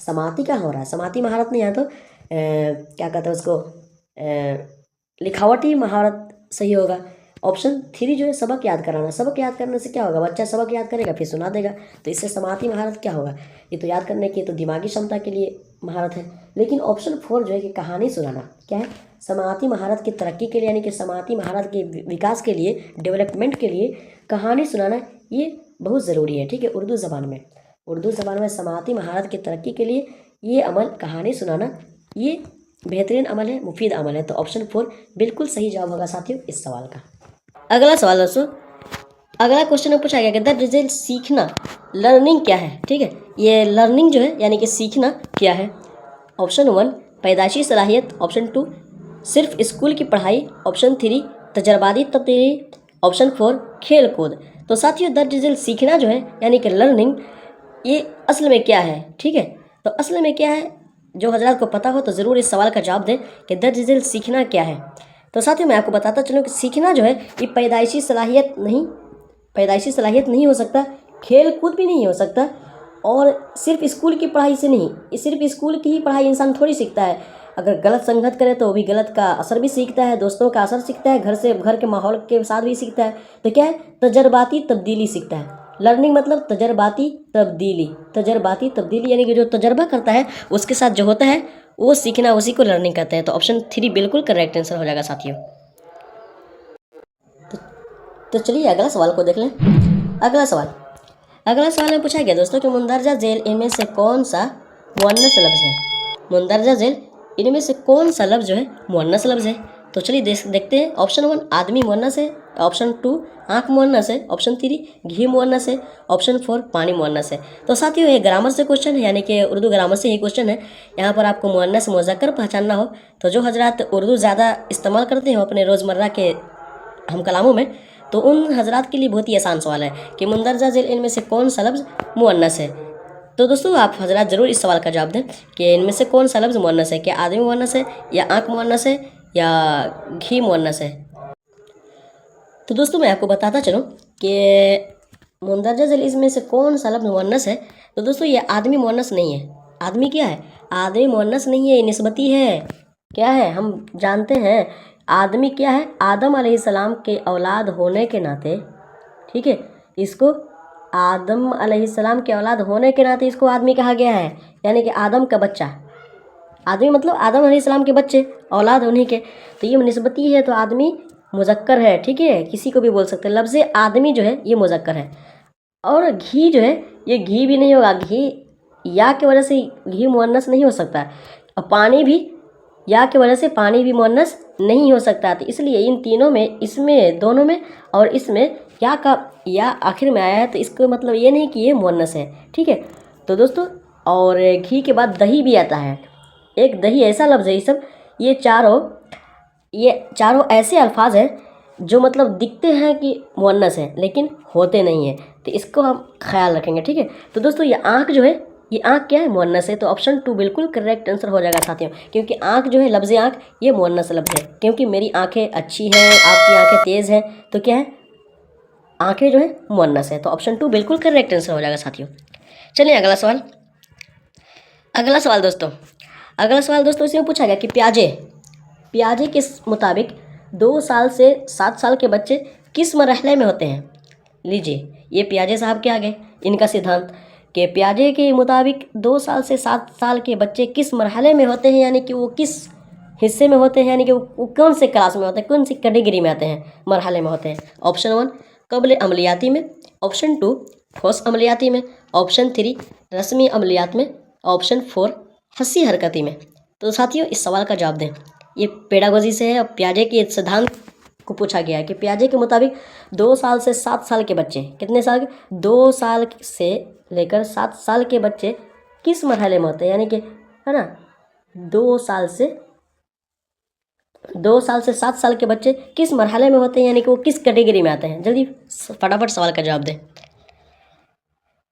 समाअती क्या हो रहा है, समाअती महारत नहीं है तो क्या कहते हैं उसको, लिखावटी महारत सही होगा। ऑप्शन 3 जो है सबक याद कराना, सबक याद करने से क्या होगा, बच्चा सबक याद करेगा फिर सुना देगा, तो इससे समाअती महारत क्या होगा, ये तो याद करने की, तो दिमागी क्षमता के लिए महारत है। लेकिन ऑप्शन 4 जो है कि कहानी सुनाना क्या है, समाअती महारत की तरक्की के लिए यानी कि समाअती महारत के विकास के लिए, डेवलपमेंट के लिए कहानी सुनाना ये बहुत ज़रूरी है। ठीक है, उर्दू ज़बान में, उर्दू ज़बान में समाअती महारत की तरक्की के लिए ये अमल कहानी सुनाना ये बेहतरीन अमल है, मुफीद अमल है। तो ऑप्शन 4 बिल्कुल सही जवाब होगा साथियों इस सवाल का। अगला सवाल दोस्तों, अगला क्वेश्चन में पूछा गया कि द रिजल्ट सीखना लर्निंग क्या है। ठीक है, ये लर्निंग जो है यानी कि सीखना क्या है। ऑप्शन 1 पैदाइशी सलाहियत, ऑप्शन 2 सिर्फ स्कूल की पढ़ाई, ऑप्शन 3 तजर्बाती तब्दीली, ऑप्शन 4 खेल कूद। तो साथियों द रिजल्ट सीखना जो है यानी कि लर्निंग ये असल में क्या है। ठीक है, तो असल में क्या है, जो हजरात को पता हो तो ज़रूर इस सवाल का जवाब दें कि द रिजल्ट सीखना क्या है। तो साथियों मैं आपको बताता चलूँ कि सीखना जो है ये पैदाइशी सलाहियत नहीं, पैदाइशी सलाहियत नहीं हो सकता, खेल कूद भी नहीं हो सकता, और सिर्फ स्कूल की पढ़ाई से नहीं, ये सिर्फ स्कूल की ही पढ़ाई इंसान थोड़ी सीखता है। अगर गलत संगत करे तो वो भी गलत का असर भी सीखता है, दोस्तों का असर सीखता है, घर से घर के माहौल के साथ भी सीखता है। तो क्या है, तजर्बाती तब्दीली सीखता है। लर्निंग मतलब तजर्बाती तब्दीली, तजर्बाती तब्दीली यानी कि जो तजर्बा करता है उसके साथ जो होता है वो सीखना, उसी को लर्निंग कहते हैं। तो ऑप्शन 3 बिल्कुल करेक्ट आंसर हो जाएगा साथियों। तो चलिए अगला सवाल को देख लें। अगला सवाल में पूछा गया दोस्तों कि मुंदरजा झेल इनमें से कौन सा मुअन्नस लफ्ज़ है। मुंदरजा झेल इनमें से कौन सा लफ्ज़ जो है मुअन्नस लफ्ज़ है। तो चलिए देखते हैं। ऑप्शन 1 आदमी मुअन्नस है, ऑप्शन 2 आँख मुअन्नस है, ऑप्शन 3 घी मुअन्नस है, ऑप्शन 4 पानी मुअन्नस है। तो साथियों ये ग्रामर से क्वेश्चन है, यानी कि उर्दू ग्रामर से ये क्वेश्चन है। यहाँ पर आपको मुअन्नस मुज़क्कर पहचानना हो तो जो हजरात उर्दू ज़्यादा इस्तेमाल करते हो अपने रोज़मर्रा के हम कलामों में, तो उन हजरात के लिए बहुत ही आसान सवाल है कि मुंदरजा झेल इनमें से कौन सा लफ्ज़ मुअन्नस है। तो दोस्तों आप हजरात ज़रूर इस सवाल का जवाब दें कि इनमें से कौन सा लफ्ज़ मुअन्नस है, क्या आदमी मुअन्नस है, या आँख मुअन्नस है, या घी मुअन्नस है। तो दोस्तों मैं आपको बताता चलूँ कि मुंदरजा झेल इसमें से कौन सा लफ्ज़ मुअन्नस है। तो दोस्तों ये आदमी मुअन्नस नहीं है। आदमी क्या है, आदमी मुअन्नस नहीं है, ये निस्बती है। क्या है, हम जानते हैं आदमी क्या है, आदम अलैहिस्सलाम के औलाद होने के नाते, ठीक है, इसको आदम अलैहिस्सलाम के औलाद होने के नाते इसको आदमी कहा गया है, यानी कि आदम का बच्चा। आदमी मतलब आदम अलैहिस्सलाम के बच्चे, औलाद उन्हीं के, तो ये निस्बती है, तो आदमी मुज़क्कर है। ठीक है, किसी को भी बोल सकते हैं। लफ्ज़ आदमी जो है ये मुज़क्कर है। और घी जो है ये घी भी नहीं होगा, घी या की वजह से घी मुअन्नस नहीं हो सकता, और पानी भी या की वजह से पानी भी मुअन्नस नहीं हो सकता। तो इसलिए इन तीनों में, इसमें दोनों में और इसमें या का या आखिर में आया है, तो इसको मतलब ये नहीं कि ये मुअन्नस है। ठीक है, तो दोस्तों और घी के बाद दही भी आता है। एक दही ऐसा लफ्ज़ है, ये चारों ऐसे अल्फाज हैं जो मतलब दिखते हैं कि मुअन्नस है लेकिन होते नहीं हैं, तो इसको हम ख्याल रखेंगे। ठीक है, तो दोस्तों ये आँख जो है, ये आँख क्या है, मुअन्नस है। तो ऑप्शन 2 बिल्कुल करेक्ट आंसर हो जाएगा साथियों, क्योंकि आँख जो है, लफ्ज़ आँख ये मुअन्नस लफ्ज़ है। क्योंकि मेरी आँखें अच्छी हैं, आपकी आँखें तेज़ हैं, तो क्या है, आँखें जो है मुअन्नस है। तो ऑप्शन 2 बिल्कुल करेक्ट आंसर हो जाएगा साथियों। चलिए अगला सवाल दोस्तों इसमें पूछा गया कि प्याजे के मुताबिक 2 साल से 7 साल के बच्चे किस मरहले में होते हैं। लीजिए ये प्याजे साहब के आगे इनका सिद्धांत कि प्याजे के मुताबिक 2 साल से 7 साल के बच्चे किस मरहले में होते हैं, यानी कि वो किस हिस्से में होते हैं, यानी कि वो कौन से क्लास में होते हैं, कौन सी कैटेगरी में आते हैं, मरहले में होते हैं। ऑप्शन 1 कब्ल अमलियाती में, ऑप्शन 2 ठोस अमलियाती में, ऑप्शन 3 रस्मी अमलियात में, ऑप्शन 4 हस्सी हरकती में। तो साथियों इस सवाल का जवाब दें। ये पेडागोजी से है और पियाजे के सिद्धांत को पूछा गया है कि पियाजे के मुताबिक 2 साल से 7 साल के बच्चे, कितने साल के, 2 साल से लेकर 7 साल के बच्चे किस मरहले में होते हैं, यानी कि है ना 2 साल से 7 साल के बच्चे किस मरहले में होते हैं, यानी कि वो किस कैटेगरी में आते हैं। जल्दी फटाफट सवाल का जवाब दें।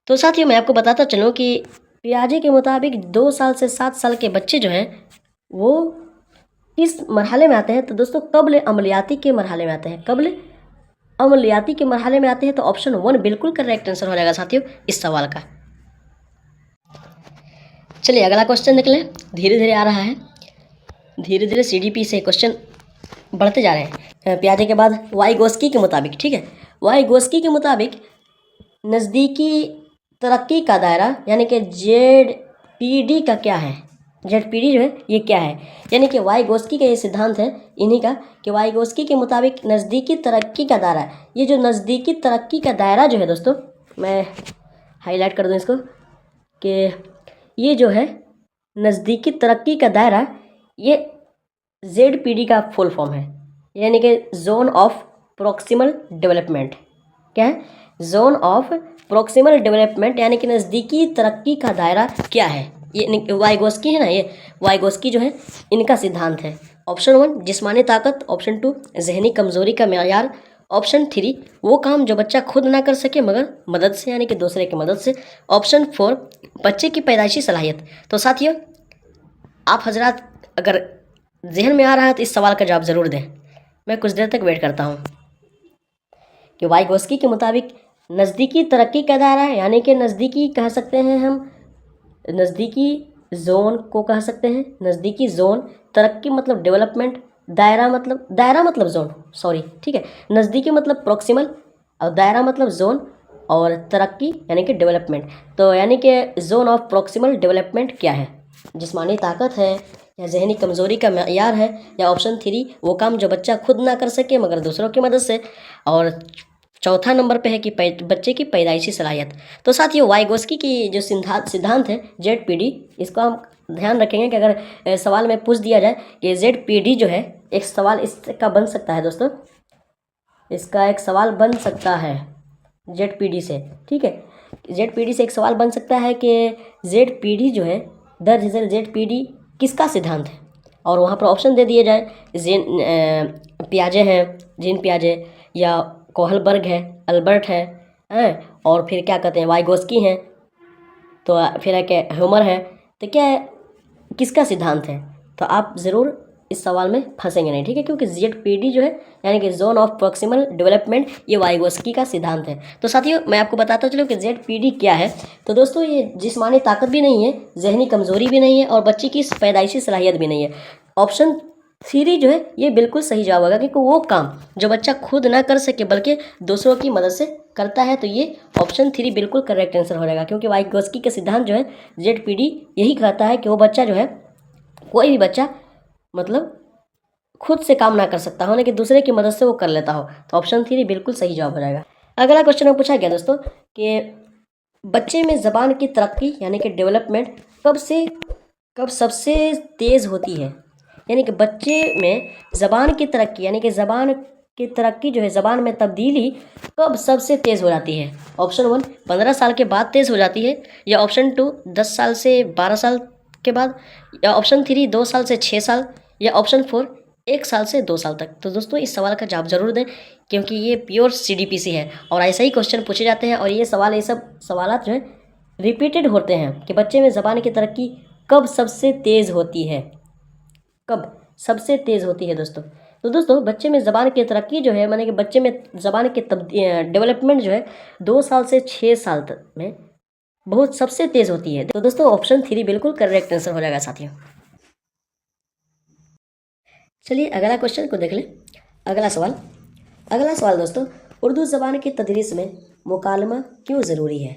तो साथियों मैं आपको बताता चलूँ कि पियाजे के मुताबिक 2 साल से 7 साल के बच्चे जो हैं वो किस मरहले में आते हैं। तो दोस्तों कब्ल अमलियाती के मरहले में आते हैं, कब्ल अमलियाती के मरहले में आते हैं। तो ऑप्शन 1 बिल्कुल करेक्ट आंसर हो जाएगा साथियों इस सवाल का। चलिए अगला क्वेश्चन देख लें। धीरे धीरे आ रहा है, धीरे धीरे CDP से क्वेश्चन बढ़ते जा रहे हैं। पियाजे के बाद वाइगोस्की के मुताबिक, ठीक है, वाइगोस्की के मुताबिक नज़दीकी तरक्की का दायरा यानी कि ZPD का क्या है, ZPD जो है ये क्या है, यानी कि वाइगोस्की का ये सिद्धांत है इन्हीं का कि वाइगोस्की के मुताबिक नज़दीकी तरक्की का दायरा, ये जो नज़दीकी तरक्की का दायरा जो है दोस्तों, मैं हाईलाइट कर दूँ इसको कि ये जो है नज़दीकी तरक्की का दायरा ये ZPD का फुल फॉर्म है, यानी कि जोन ऑफ प्रोक्सिमल डेवलपमेंट। क्या है, जोन ऑफ प्रोक्सिमल डेवलपमेंट, यानी कि नज़दीकी तरक्की का दायरा क्या है। ये वाइगोस्की है ना, ये वाइगोस्की जो है इनका सिद्धांत है। ऑप्शन 1 जिस्मानी ताकत, ऑप्शन 2 जहनी कमज़ोरी का मेयार, ऑप्शन 3 वो काम जो बच्चा खुद ना कर सके मगर मदद से, यानी कि दूसरे की मदद से, ऑप्शन 4 बच्चे की पैदाइशी सलाहियत। तो साथियों आप हजरात अगर जहन में आ रहा है तो इस सवाल का जवाब ज़रूर दें। मैं कुछ देर तक वेट करता हूँ कि वाइगोस्की के मुताबिक नज़दीकी तरक्की का दायरा है, यानी कि नज़दीकी कह सकते हैं हम, नज़दीकी जोन को कह सकते हैं, नज़दीकी जोन, तरक्की मतलब डेवलपमेंट, दायरा मतलब जोन, सॉरी, ठीक है, नज़दीकी मतलब प्रोक्सिमल और दायरा मतलब जोन और तरक्की यानी कि डेवलपमेंट। तो यानी कि जोन ऑफ प्रोक्सिमल डेवलपमेंट क्या है, जिस्मानी ताकत है या जहनी कमज़ोरी का मेयार है, या ऑप्शन 3 वो काम जो बच्चा खुद ना कर सके मगर दूसरों की मदद से, और चौथा नंबर पे है कि बच्चे की पैदाइशी सलाहियत। तो साथियों वाइगोस्की की जो सिद्धांत है ZPD, इसको हम ध्यान रखेंगे कि अगर सवाल में पूछ दिया जाए कि ZPD जो है, एक सवाल इसका बन सकता है दोस्तों, इसका एक सवाल बन सकता है ZPD से, ठीक है, ZPD से एक सवाल बन सकता है कि ZPD जो है, दरअसल ZPD किसका सिद्धांत है, और वहाँ पर ऑप्शन दे दिए जाए, पियाजे हैं, जीन पियाजे, या कोहलबर्ग है, अल्बर्ट है, और फिर क्या कहते हैं वाइगोस्की हैं, तो फिर है कि ह्यूमर है, तो क्या है किसका सिद्धांत है। तो आप ज़रूर इस सवाल में फंसेंगे नहीं, ठीक है, क्योंकि ZPD जो है यानी कि जोन ऑफ प्रोक्सिमल डेवलपमेंट ये वाइगोस्की का सिद्धांत है। तो साथियों मैं आपको बताता चलूँ कि ZPD क्या है। तो दोस्तों ये जिस्मानी ताकत भी नहीं है, जहनी कमज़ोरी भी नहीं है, और बच्चे की पैदाइशी सलाहियत भी नहीं है। ऑप्शन 3 जो है ये बिल्कुल सही जवाब होगा, क्योंकि वो काम जो बच्चा खुद ना कर सके बल्कि दूसरों की मदद से करता है। तो ये ऑप्शन 3 बिल्कुल करेक्ट आंसर हो जाएगा, क्योंकि वाइगोस्की का सिद्धांत जो है ZPD यही कहता है कि वो बच्चा जो है, कोई भी बच्चा मतलब खुद से काम ना कर सकता हो, लेकिन दूसरे की मदद से वो कर लेता हो। तो ऑप्शन 3 बिल्कुल सही जवाब हो जाएगा। अगला क्वेश्चन में पूछा गया दोस्तों कि बच्चे में ज़बान की तरक्की यानी कि डेवलपमेंट कब सबसे तेज़ होती है, यानी कि बच्चे में ज़बान की तरक्की यानी कि ज़बान की तरक्की जो है, ज़बान में तब्दीली कब सबसे तेज़ हो जाती है। ऑप्शन 1 15 साल के बाद तेज़ हो जाती है, या ऑप्शन 2 10 साल से 12 साल के बाद, या ऑप्शन 3 2 साल से 6 साल, या ऑप्शन 4 1 साल से 2 साल तक। तो दोस्तों इस सवाल का जवाब ज़रूर दें, क्योंकि ये प्योर CDPC है और ऐसा ही क्वेश्चन पूछे जाते हैं, और ये सब सवालात जो है रिपीटेड होते हैं कि बच्चे में ज़बान की तरक्की कब सबसे तेज़ होती है, कब सबसे तेज़ होती है दोस्तों। तो दोस्तों बच्चे में ज़बान की तरक्की जो है, माने कि बच्चे में ज़बान की डेवलपमेंट जो है 2 साल से 6 साल तक में बहुत सबसे तेज़ होती है। तो दोस्तों ऑप्शन 3 बिल्कुल करेक्ट आंसर हो जाएगा साथियों। चलिए अगला क्वेश्चन को देख लें। अगला सवाल दोस्तों, उर्दू ज़बान की तदरीस में मुकालमा क्यों ज़रूरी है।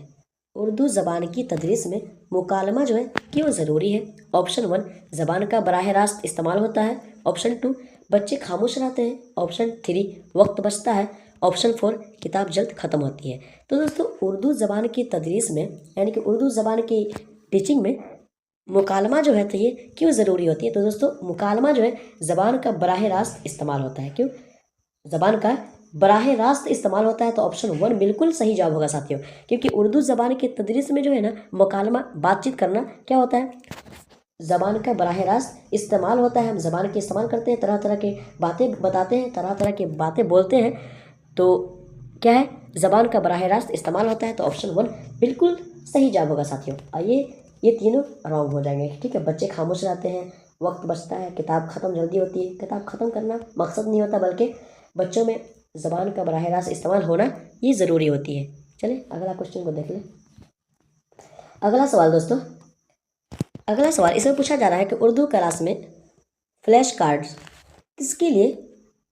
उर्दू ज़बान की तदरीस में मुकालमा जो है क्यों ज़रूरी है। ऑप्शन 1 ज़बान का बराह रास्त इस्तेमाल होता है, ऑप्शन 2 बच्चे खामोश रहते हैं, ऑप्शन 3 वक्त बचता है, ऑप्शन 4 किताब जल्द ख़त्म होती है। तो दोस्तों उर्दू ज़बान की तदरीस में यानी कि उर्दू ज़बान की टीचिंग में मुकालमा जो है तो ये क्यों ज़रूरी होती है? तो दोस्तों मुकालमा जो है ज़बान का बराह रास्त इस्तेमाल होता है। क्यों ज़बान का बराह रास्त इस्तेमाल होता है? तो ऑप्शन 1 बिल्कुल सही जवाब होगा साथियों, क्योंकि उर्दू ज़बान की तदरीस में जो है ना मुकालमा बातचीत करना क्या होता है, ज़बान का बराह रास्त इस्तेमाल होता है। हम ज़बान के इस्तेमाल करते हैं, तरह तरह के बातें बताते हैं, तरह तरह की बातें बोलते हैं, तो क्या है ज़बान का बराह रास्त इस्तेमाल होता है। तो ऑप्शन 1 बिल्कुल सही जवाब होगा साथियों। आइए ये तीनों रॉन्ग हो जाएंगे, ठीक है। बच्चे खामोश रहते हैं, वक्त बचता है, किताब ख़त्म जल्दी होती है। किताब ख़त्म करना मकसद नहीं होता, बल्कि बच्चों में ज़बान का बराह रास्त इस्तेमाल होना ये ज़रूरी होती है। चलिए अगला क्वेश्चन को देख लें। अगला सवाल दोस्तों, अगला सवाल इसमें पूछा जा रहा है कि उर्दू क्लास में फ्लैश कार्ड्स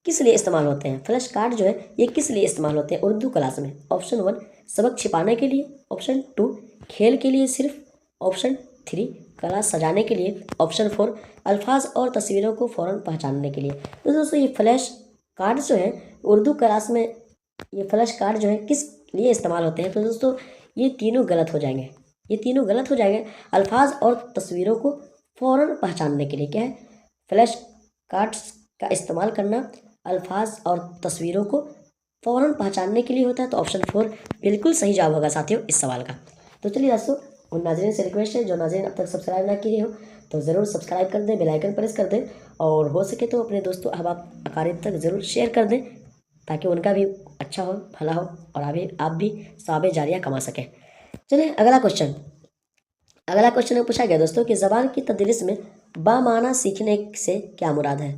किस लिए इस्तेमाल होते हैं? फ्लैश कार्ड जो है ये किस लिए इस्तेमाल होते हैं उर्दू क्लास में? ऑप्शन 1 सबक छिपाने के लिए, ऑप्शन 2 खेल के लिए सिर्फ, ऑप्शन 3 क्लास सजाने के लिए, ऑप्शन 4 अल्फाज और तस्वीरों को फ़ौरन पहचानने के लिए। तो दोस्तों ये फ्लैश कार्ड जो है उर्दू क्लास में, ये फ्लैश कार्ड जो है किस लिए इस्तेमाल होते हैं? तो दोस्तों ये तीनों गलत हो जाएंगे, ये तीनों गलत हो जाएंगे। अल्फाज और तस्वीरों को फ़ौरन पहचानने के लिए क्या है, फ्लैश कार्ड्स का इस्तेमाल करना अल्फाज और तस्वीरों को फ़ौरन पहचानने के लिए होता है। तो ऑप्शन 4 बिल्कुल सही जवाब होगा साथियों इस सवाल का। तो चलिए दोस्तों उन नाज़रीन से रिक्वेस्ट है जो नाज़रीन अब तक सब्सक्राइब ना किए हो तो ज़रूर सब्सक्राइब कर दें, बेल आइकन प्रेस कर दें, और हो सके तो अपने दोस्तों अहबाब अकारीब तक ज़रूर शेयर कर दें, ताकि उनका भी अच्छा हो, भला हो, और आप भी सवाब जारिया कमा सकें। चलिए अगला क्वेश्चन में पूछा गया दोस्तों कि ज़बान की तदरीस में बामाना सीखने से क्या मुराद है?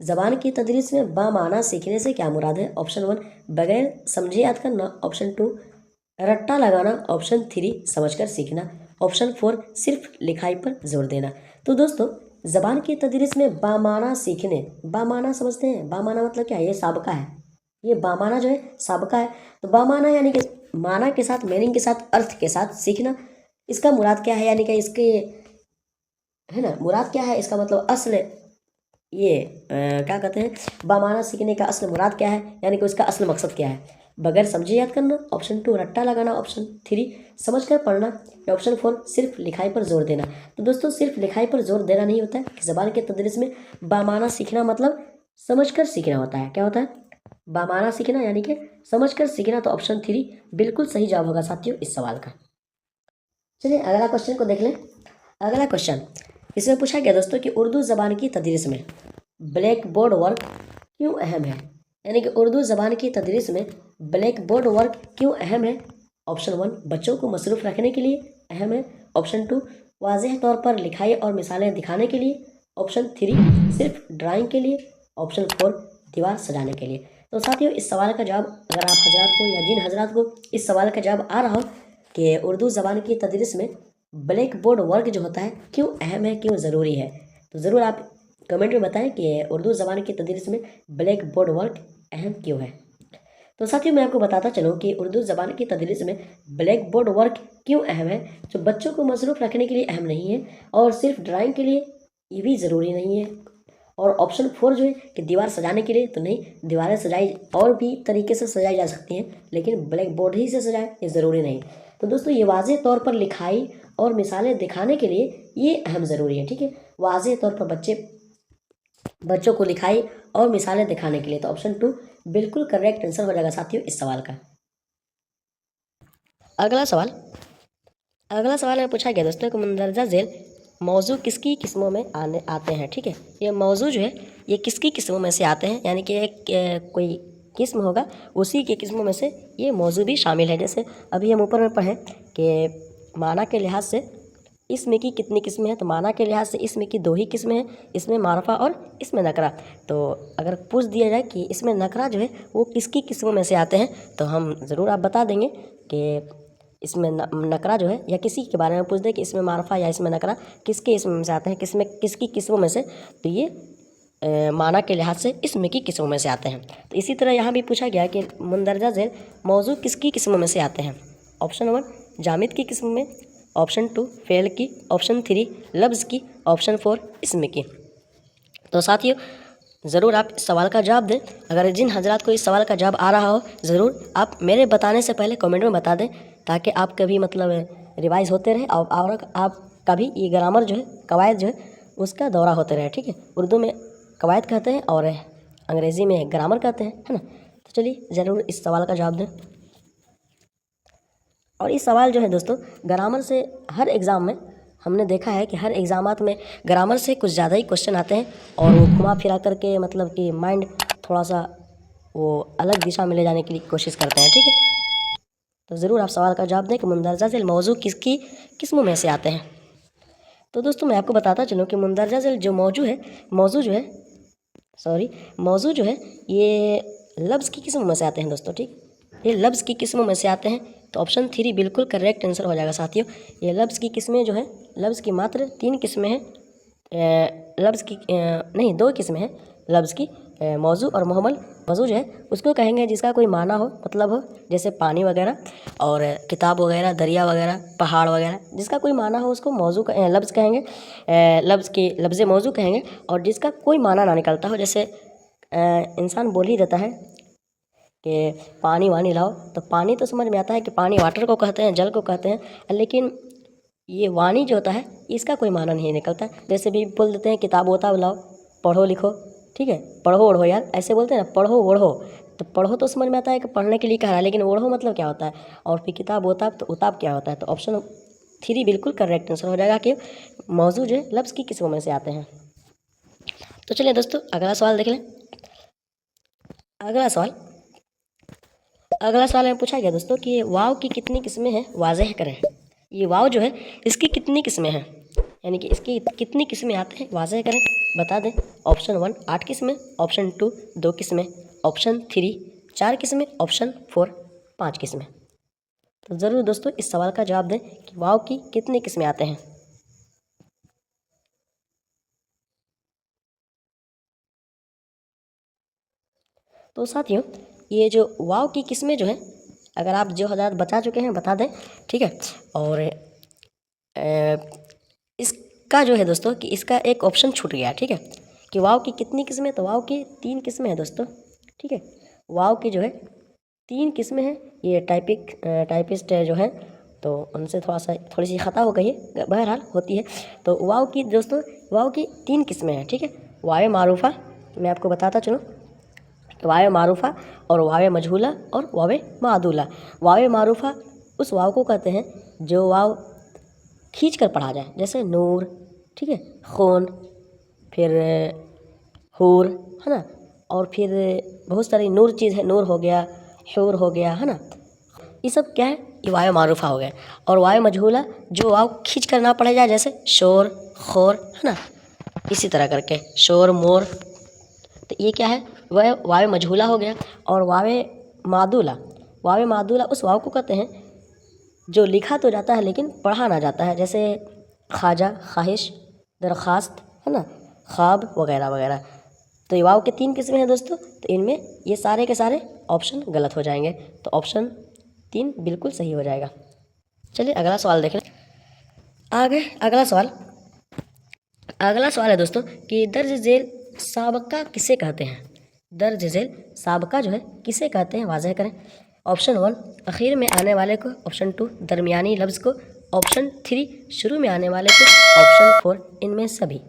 ज़बान की तदरीस में बामाना सीखने से क्या मुराद है? ऑप्शन 1 बगैर समझे याद करना, ऑप्शन 2 रट्टा लगाना, ऑप्शन 3 समझकर सीखना, ऑप्शन 4 सिर्फ लिखाई पर जोर देना। तो दोस्तों ज़बान की तदरीस में बामाना सीखने, बामाना समझते हैं, बामाना मतलब क्या है? ये साबका है, ये बामाना जो है साबका है। तो बामाना यानी कि माना के साथ, मीनिंग के साथ, अर्थ के साथ सीखना, इसका मुराद क्या है, यानी कि इसके है ना मुराद क्या है, इसका मतलब असल ये क्या कहते हैं, बामाना सीखने का असल मुराद क्या है, यानी कि उसका असल मकसद क्या है? बगैर समझे याद करना, ऑप्शन 2 रट्टा लगाना, ऑप्शन 3 समझ कर पढ़ना, या ऑप्शन 4 सिर्फ लिखाई पर जोर देना। तो दोस्तों सिर्फ लिखाई पर जोर देना नहीं होता है कि ज़बान के तदरीस में बामाना सीखना मतलब समझ कर सीखना होता है। क्या होता है? बामाना सीखना यानी कि समझ कर सीखना। तो ऑप्शन 3 बिल्कुल सही जवाब होगा साथियों इस सवाल का। चलिए अगला क्वेश्चन को देख लें। अगला क्वेश्चन इसमें पूछा गया दोस्तों कि उर्दू ज़बान की तदरीस में ब्लैक बोर्ड वर्क क्यों अहम है? यानी कि उर्दू ज़बान की तदरीस में ब्लैक बोर्ड वर्क क्यों अहम है? ऑप्शन 1 बच्चों को मसरूफ़ रखने के लिए अहम है, ऑप्शन 2 वाज़ेह तौर पर लिखाई और मिसालें दिखाने के लिए, ऑप्शन 3 सिर्फ ड्राइंग के लिए, ऑप्शन 4 दीवार सजाने के लिए। तो साथियों इस सवाल का जवाब अगर आप हजरात को या जिन हजरात को इस सवाल का जवाब आ रहा हो कि उर्दू ज़बान की तदरीस में ब्लैक बोर्ड वर्क जो होता है क्यों अहम है, क्यों ज़रूरी है, तो ज़रूर आप कमेंट में बताएं कि उर्दू ज़बान की तदरीस में ब्लैक बोर्ड वर्क अहम क्यों है। तो साथियों मैं आपको बताता चलूँ कि उर्दू ज़बान की तदरीस में ब्लैक बोर्ड वर्क क्यों अहम है। जो बच्चों को मसरूफ़ रखने के लिए अहम नहीं है, और सिर्फ ड्राइंग के लिए ये भी ज़रूरी नहीं है, और ऑप्शन 4 जो है कि दीवार सजाने के लिए, तो नहीं, दीवारें सजाई और भी तरीके से सजाई जा सकती हैं, लेकिन ब्लैक बोर्ड ही से सजाएं ये ज़रूरी नहीं। तो दोस्तों ये वाज़ेह तौर पर लिखाई और मिसालें दिखाने के लिए ये अहम ज़रूरी है, ठीक है। वाज़ेह तौर पर बच्चों को लिखाई और मिसालें दिखाने के लिए। तो ऑप्शन 2 बिल्कुल करेक्ट आंसर हो जाएगा साथियों इस सवाल का। अगला सवाल में पूछा गया दोस्तों कि मंदरजा झेल मौजू किसकी किस्मों में आते हैं, ठीक है। ये मौजू जो है ये किसकी किस्मों में से आते हैं, यानी कि एक कोई किस्म होगा उसी के किस्मों में से ये मौजू भी शामिल है। जैसे अभी हम ऊपर में पढ़ें कि माना के लिहाज से इसमें की कितनी किस्में हैं, तो माना के लिहाज से इसमें की 2 ही किस्में हैं, इसमें मारफा और इसमें नकरा। तो अगर पूछ दिया जाए कि इसमें नकरा जो है वो किसकी किस्मों में से आते हैं, तो हम ज़रूर आप बता देंगे कि इसमें नकरा जो है, या किसी के बारे में पूछ दे कि इसमें मारफा या इसमें नकरा किसके इसमें में से आते हैं, किसकी किस्मों में से, तो ये माना के लिहाज से इसमें की किस्मों में से आते हैं। तो इसी तरह यहाँ भी पूछा गया कि मुंदरजा झेल मौजू किसकी किस्मों में से आते हैं। ऑप्शन 1 जामिद की किस्म में, ऑप्शन 2 फ़ेल की, ऑप्शन 3 लफ्ज़ की, ऑप्शन 4 इसम की। तो साथियों ज़रूर आप इस सवाल का जवाब दें। अगर जिन हजरात को इस सवाल का जवाब आ रहा हो, ज़रूर आप मेरे बताने से पहले कमेंट में बता दें, ताकि आपका भी मतलब रिवाइज़ होते रहे और आपका भी ये ग्रामर जो है, कवायद जो है, उसका दौरा होते रहे। ठीक है, उर्दू में कवायद कहते हैं और अंग्रेज़ी में ग्रामर कहते हैं, है ना। तो चलिए ज़रूर इस सवाल का जवाब दें। और इस सवाल जो है दोस्तों, ग्रामर से हर एग्ज़ाम में हमने देखा है कि हर एग्ज़ामात में ग्रामर से कुछ ज़्यादा ही क्वेश्चन आते हैं और वो घुमा फिरा करके मतलब कि माइंड थोड़ा सा वो अलग दिशा में ले जाने की कोशिश करते हैं। ठीक है, तो ज़रूर आप सवाल का जवाब दें कि मुंदरजा झेल मौजू किसकी किस्मों में से आते हैं। तो दोस्तों मैं आपको बताता चलूँ कि मुंदरजा झेल जो मौजू जो है ये लफ्ज़ की किस्मों में से आते हैं दोस्तों। ठीक, ये लफ्ज़ की किस्मों में से आते हैं। तो ऑप्शन 3 बिल्कुल करेक्ट आंसर हो जाएगा साथियों। ये लफ्ज़ की किस्में जो है, लफ्ज़ की मात्र 3 किस्में हैं। लफ्ज़ की नहीं 2 किस्में हैं लफ्ज़ की, मौजू और मुहम्मल। मौजू जो है उसको कहेंगे जिसका कोई माना हो, मतलब हो, जैसे पानी वगैरह और किताब वगैरह, दरिया वगैरह, पहाड़ वगैरह, जिसका कोई माना हो उसको मौजू लफ्ज़ कहेंगे, लफ्ज़ मौजू कहेंगे। और जिसका कोई माना ना निकलता हो, जैसे इंसान बोल ही देता है कि पानी वानी लाओ, तो पानी तो समझ में आता है कि पानी वाटर को कहते हैं, जल को कहते हैं, लेकिन ये वाणी जो होता है इसका कोई माना नहीं निकलता। जैसे भी बोल देते हैं किताब वोताब लाओ, पढ़ो लिखो, ठीक है, पढ़ो ओढ़ो, यार ऐसे बोलते हैं ना, पढ़ो ओढ़ो। तो पढ़ो तो समझ में आता है कि पढ़ने के लिए कह रहा है, लेकिन ओढ़ो मतलब क्या होता है, और फिर किताब वोताब, तो उताब क्या होता है। तो ऑप्शन 3 बिल्कुल करेक्ट आंसर हो जाएगा कि मौजू जो है लफ्ज़ की किस्मों में से आते हैं। तो चलिए दोस्तों अगला सवाल देख लें। अगला सवाल में पूछा गया दोस्तों कि वाव की कितनी किस्में हैं, वाज़ेह करें। ये वाव जो है इसकी कितनी किस्में हैं, यानी कि इसकी कितनी किस्में आते हैं, वाज़ेह करें, बता दें। ऑप्शन 1 8 किस्में, ऑप्शन 2 2 किस्में, ऑप्शन 3 4 किस्में, ऑप्शन 4 5 किस्में। तो ज़रूर दोस्तों इस सवाल का जवाब दें कि वाव की कितनी किस्में आते हैं। तो साथियों ये जो वाव की किस्में जो है, अगर आप जो हज़रात बता चुके हैं बता दें, ठीक है। और इसका जो है दोस्तों कि इसका एक ऑप्शन छूट गया, ठीक है, कि वाव की कितनी किस्में, तो वाव की 3 किस्में हैं दोस्तों। ठीक है, वाव की जो है 3 किस्में हैं। ये टाइपिस्ट जो है तो उनसे थोड़ी सी ख़ता हो गई है, बहरहाल होती है। तो वाव की दोस्तों, वाव की 3 किस्में हैं। ठीक है, वाव मारूफ़ा, मैं आपको बताता चलूँ, वाव मारूफ़ा और वाव मजहूला और वाव मादूला। वाव मारूफ़ा उस वाव को कहते हैं जो वाव खींच कर पढ़ा जाए, जैसे नूर, ठीक है, खून, फिर हूर, है ना, और फिर बहुत सारी नूर चीज़ है, नूर हो गया, हूर हो गया, है ना, ये सब क्या है, ये वाव मारूफ़ा हो गया। और वाव मजहूला जो वाव खींच कर ना पढ़े जाए, जैसे शोर, खोर, है ना, इसी तरह करके शोर, मोर, तो ये क्या है, वह वाव मजहूला हो गया। और वाव मादूला उस वाव को कहते हैं जो लिखा तो जाता है लेकिन पढ़ा ना जाता है, जैसे ख्वाजा, ख्वाहिश, दरख्वास्त, है ना, ख्वाब वगैरह वगैरह। तो ये वाव के 3 किस्में हैं दोस्तों। तो इनमें ये सारे के सारे ऑप्शन गलत हो जाएंगे, तो ऑप्शन 3 बिल्कुल सही हो जाएगा। चलिए अगला सवाल देख लें। आगे अगला सवाल है दोस्तों कि दर्ज झेल साबका किसे कहते हैं। दर्ज झेल साबका जो है किसे कहते हैं, वाज़ेह करें। ऑप्शन 1 आखिर में आने वाले को, ऑप्शन 2 दरमियानी लफ्ज़ को, ऑप्शन 3 शुरू में आने वाले को, ऑप्शन 4 इनमें सभी।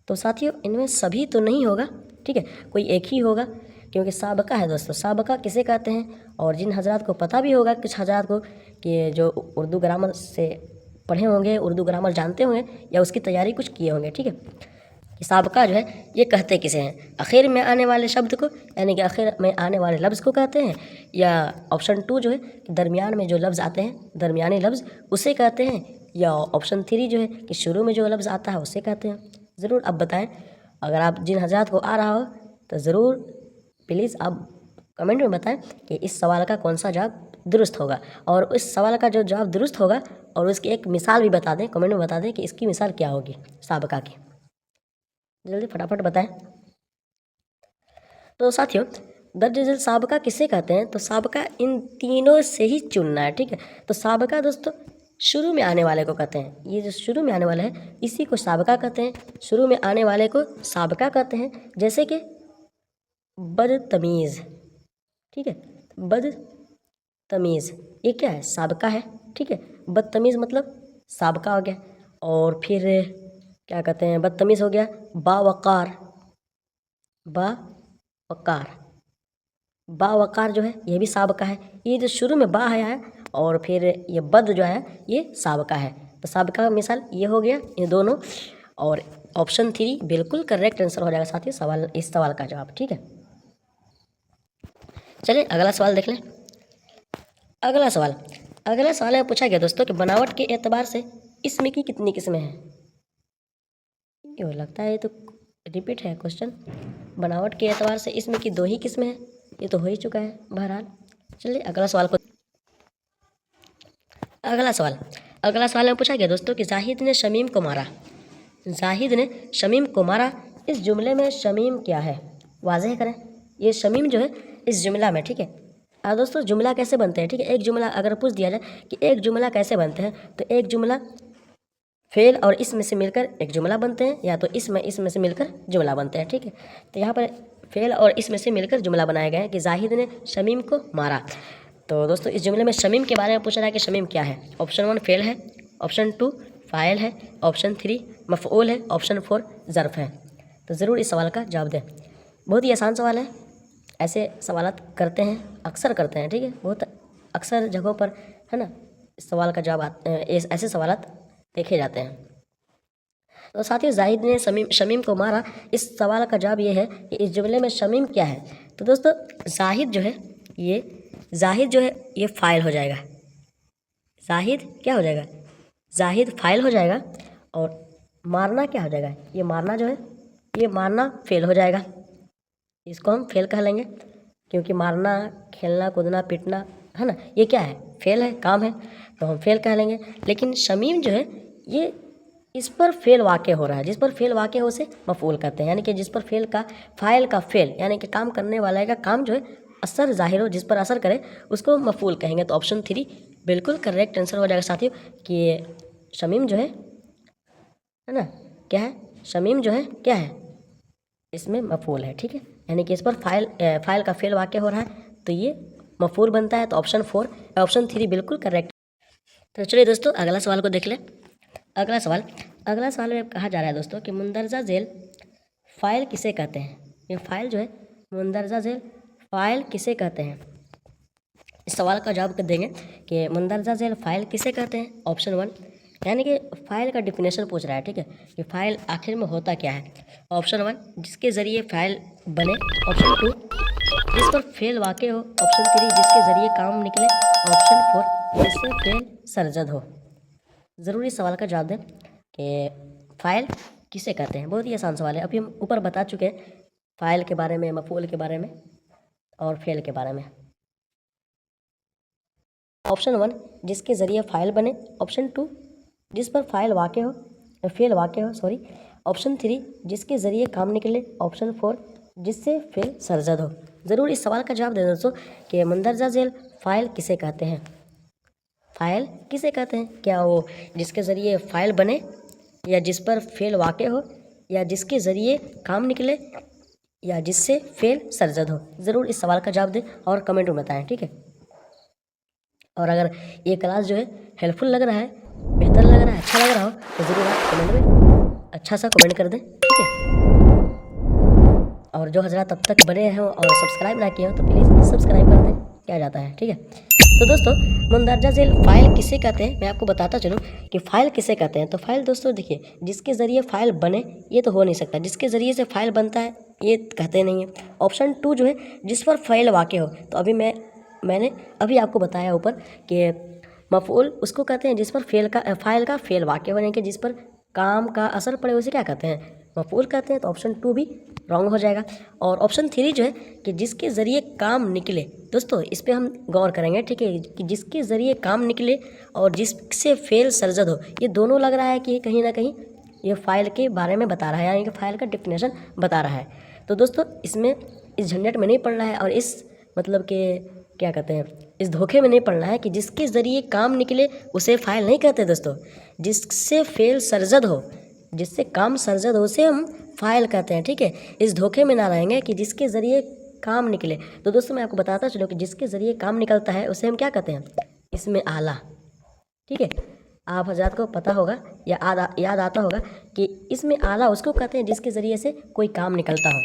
तो साथियों इनमें सभी तो नहीं होगा, ठीक है, कोई एक ही होगा, क्योंकि साबका है दोस्तों। साबका किसे कहते हैं, और जिन हजरात को पता भी होगा, कुछ हजरात को कि जो उर्दू ग्रामर से पढ़े होंगे, उर्दू ग्रामर जानते होंगे या उसकी तैयारी कुछ किए होंगे, ठीक है, कि साबका जो है ये कहते किसे हैं, आखिर में आने वाले शब्द को, यानी कि आखिर में आने वाले लफ्ज़ को कहते हैं, या ऑप्शन 2 जो है दरमियान में जो लफ्ज़ आते हैं, दरमियानी लफ्ज़, उसे कहते हैं, या ऑप्शन 3 जो है कि शुरू में जो लफ्ज़ आता है उसे कहते हैं। ज़रूर आप बताएं। अगर आप जिन हजरात को आ रहा हो तो ज़रूर प्लीज़ आप कमेंट में बताएं कि इस सवाल का कौन सा जवाब दुरुस्त होगा, और इस सवाल का जो जवाब दुरुस्त होगा और उसकी एक मिसाल भी बता दें, कमेंट में बता दें कि इसकी मिसाल क्या होगी साबका की, जल्दी फटाफट बताएं। तो साथियों दर्ज झेल साबका किसे कहते हैं, तो साबका इन तीनों से ही चुनना है, ठीक है। तो साबका दोस्तों शुरू में आने वाले को कहते हैं, ये जो शुरू में आने वाला है इसी को साबका कहते हैं, शुरू में आने वाले को साबका कहते हैं। जैसे कि बदतमीज़, ठीक है, बदतमीज़ ये क्या है, साबका है, ठीक है। बदतमीज़ मतलब साबका हो गया। और फिर क्या कहते हैं, बदतमीज़ हो गया बावकार, बावकार, बावकार जो है ये भी साबका है। ये जो शुरू में बा है और फिर ये बद जो है ये साबका है, तो साबका का मिसाल ये हो गया, ये दोनों। और ऑप्शन 3 बिल्कुल करेक्ट आंसर हो जाएगा साथियों सवाल, इस सवाल का जवाब, ठीक है। चलिए अगला सवाल देख लें। अगला सवाल में पूछा गया दोस्तों कि बनावट के एतबार से इसमें की कितनी किस्में हैं। ये लगता है ये तो रिपीट है क्वेश्चन। बनावट के एतबार से इसमें की 2 ही किस्में हैं, ये तो हो ही चुका है बहरहाल। चलिए अगला सवाल में पूछा गया दोस्तों कि जाहिद ने शमीम को मारा, इस जुमले में शमीम क्या है, वाज़ेह करें। ये शमीम जो है इस जुमला में, ठीक है। दोस्तों जुमला कैसे बनते हैं, ठीक है। एक जुमला अगर पूछ दिया जाए कि एक जुमला कैसे बनते हैं, तो एक जुमला फेल और इसमें से मिलकर एक जुमला बनते हैं, या तो इसमें से मिलकर जुमला बनते हैं, ठीक है। तो यहाँ पर फेल और इसमें से मिलकर जुमला बनाया गया है कि जाहिद ने शमीम को मारा। तो दोस्तों इस जुमले में शमीम के बारे में पूछा है कि शमीम क्या है। ऑप्शन 1 फेल है, ऑप्शन 2 फ़ाइल है, ऑप्शन 3 मफ़ऊल है, ऑप्शन 4 ज़र्फ़ है। तो ज़रूर इस सवाल का जवाब दें। बहुत ही आसान सवाल है, ऐसे सवाल करते हैं, अक्सर करते हैं, ठीक है। बहुत अक्सर जगहों पर है ना इस सवाल का जवाब ऐसे सवाल देखे जाते हैं। तो साथियों जाहिद ने शमीम को मारा, इस सवाल का जवाब ये है कि इस जुमले में शमीम क्या है। तो दोस्तों जाहिद जो है ये फ़ाइल हो जाएगा। जाहिद क्या हो जाएगा, जाहिद फ़ाइल हो जाएगा। और मारना क्या हो जाएगा, ये मारना जो है ये मारना फेल हो जाएगा। इसको हम फेल कह लेंगे, क्योंकि मारना, खेलना, कूदना, पीटना है ना, ये क्या है, फेल है, काम है, तो हम फेल कह लेंगे। लेकिन शमीम जो है ये इस पर फेल वाक़ हो रहा है, जिस पर फेल वाक़ हो उसे मफ़ऊल कहते हैं। यानी कि जिस पर फेल का फ़ाइल का फेल, यानी कि काम करने वाला का काम जो है असर ज़ाहिर हो, जिस पर असर करे उसको मफ़ऊल कहेंगे। तो ऑप्शन 3 बिल्कुल करेक्ट आंसर हो जाएगा साथियों कि शमीम जो है ना क्या है, शमीम जो है क्या है, इसमें मफ़ऊल है, ठीक है। यानी कि इस पर फ़ाइल का फेल वाक़ हो रहा है, तो ये मफ़ऊल बनता है। तो ऑप्शन 3 बिल्कुल करेक्ट। तो चलिए दोस्तों अगला सवाल को देख लें। अगला सवाल में कहा जा रहा है दोस्तों कि मुंदरजा झेल फ़ाइल किसे कहते हैं। ये फ़ाइल जो है मुंदरजा झेल फ़ाइल किसे कहते हैं। इस सवाल का जवाब देंगे कि मुंदरजा झेल फ़ाइल किसे कहते हैं। ऑप्शन 1 यानी कि फ़ाइल का डिफिनेशन पूछ रहा है, ठीक है, कि फ़ाइल आखिर में होता क्या है। ऑप्शन 1 जिसके ज़रिए फ़ाइल बने, ऑप्शन 2 जिस पर फेल वाक़ हो, ऑप्शन 3 जिसके ज़रिए काम निकले, ऑप्शन 4 जिससे फेल सरजद हो। ज़रूर इस सवाल का जवाब दें कि फ़ाइल किसे कहते हैं। बहुत ही आसान सवाल है, अभी हम ऊपर बता चुके हैं फ़ाइल के बारे में, मफ़ऊल के बारे में और फेल के बारे में। ऑप्शन 1 जिसके ज़रिए फ़ाइल बने, ऑप्शन 2 जिस पर फ़ाइल वाक़ हो, फेल वाक़ हो, ऑप्शन 3 जिसके ज़रिए काम निकले, ऑप्शन 4 जिससे फेल सरजद हो। ज़रूर इस सवाल का जवाब दें दोस्तों कि मंदरजा झेल फ़ाइल किसे कहते हैं। फ़ाइल किसे कहते हैं, क्या वो जिसके ज़रिए फ़ाइल बने, या जिस पर फेल वाक़ हो, या जिसके ज़रिए काम निकले, या जिससे फेल सरजद हो। ज़रूर इस सवाल का जवाब दें और कमेंट में बताएं, ठीक है। और अगर ये क्लास जो है हेल्पफुल लग रहा है, बेहतर लग रहा है, अच्छा लग रहा हो, तो ज़रूर आप कमेंट में अच्छा सा कमेंट कर दें, ठीक है। और जो हजरात अब तक बने हैं और सब्सक्राइब ना किए हो तो प्लीज़ सब्सक्राइब कर दें, क्या जाता है, ठीक है। तो दोस्तों मंदरजा झेल फ़ाइल किसे कहते हैं, मैं आपको बताता चलूँ कि फ़ाइल किसे कहते हैं। तो फ़ाइल दोस्तों देखिए, जिसके ज़रिए फ़ाइल बने ये तो हो नहीं सकता, जिसके ज़रिए से फ़ाइल बनता है ये कहते नहीं है। ऑप्शन 2 जो है जिस पर फ़ाइल वाक़ हो, तो अभी मैंने अभी आपको बताया ऊपर कि मफ़ऊल उसको कहते हैं जिस पर फ़ाइल का फेल वाक़ होने के, जिस पर काम का असर पड़े उसे क्या कहते हैं, मफ़ऊल कहते हैं। तो ऑप्शन 2 भी रॉन्ग हो जाएगा। और ऑप्शन 3 जो है कि जिसके ज़रिए काम निकले, दोस्तों इस पर हम गौर करेंगे, ठीक है, कि जिसके ज़रिए काम निकले और जिससे फेल सरजद हो, ये दोनों लग रहा है कि कहीं ना कहीं ये फ़ाइल के बारे में बता रहा है, यानी कि फ़ाइल का डिफिनेशन बता रहा है। तो दोस्तों इसमें इस झंझट में नहीं पड़ना है और इस मतलब के क्या कहते हैं, इस धोखे में नहीं पड़ना है कि जिसके ज़रिए काम निकले उसे फ़ाइल नहीं कहते दोस्तों। जिससे फेल सरजद हो, जिससे काम सरजद हो उसे हम फ़ाइल कहते हैं, ठीक है। इस धोखे में ना रहेंगे कि जिसके ज़रिए काम निकले। तो दोस्तों मैं आपको बताता चलूँ कि जिसके ज़रिए काम निकलता है उसे हम क्या कहते हैं, इसमें आला। ठीक है, आप हजरात को पता होगा या याद आता होगा कि इसमें आला उसको कहते हैं जिसके ज़रिए से कोई काम निकलता हो।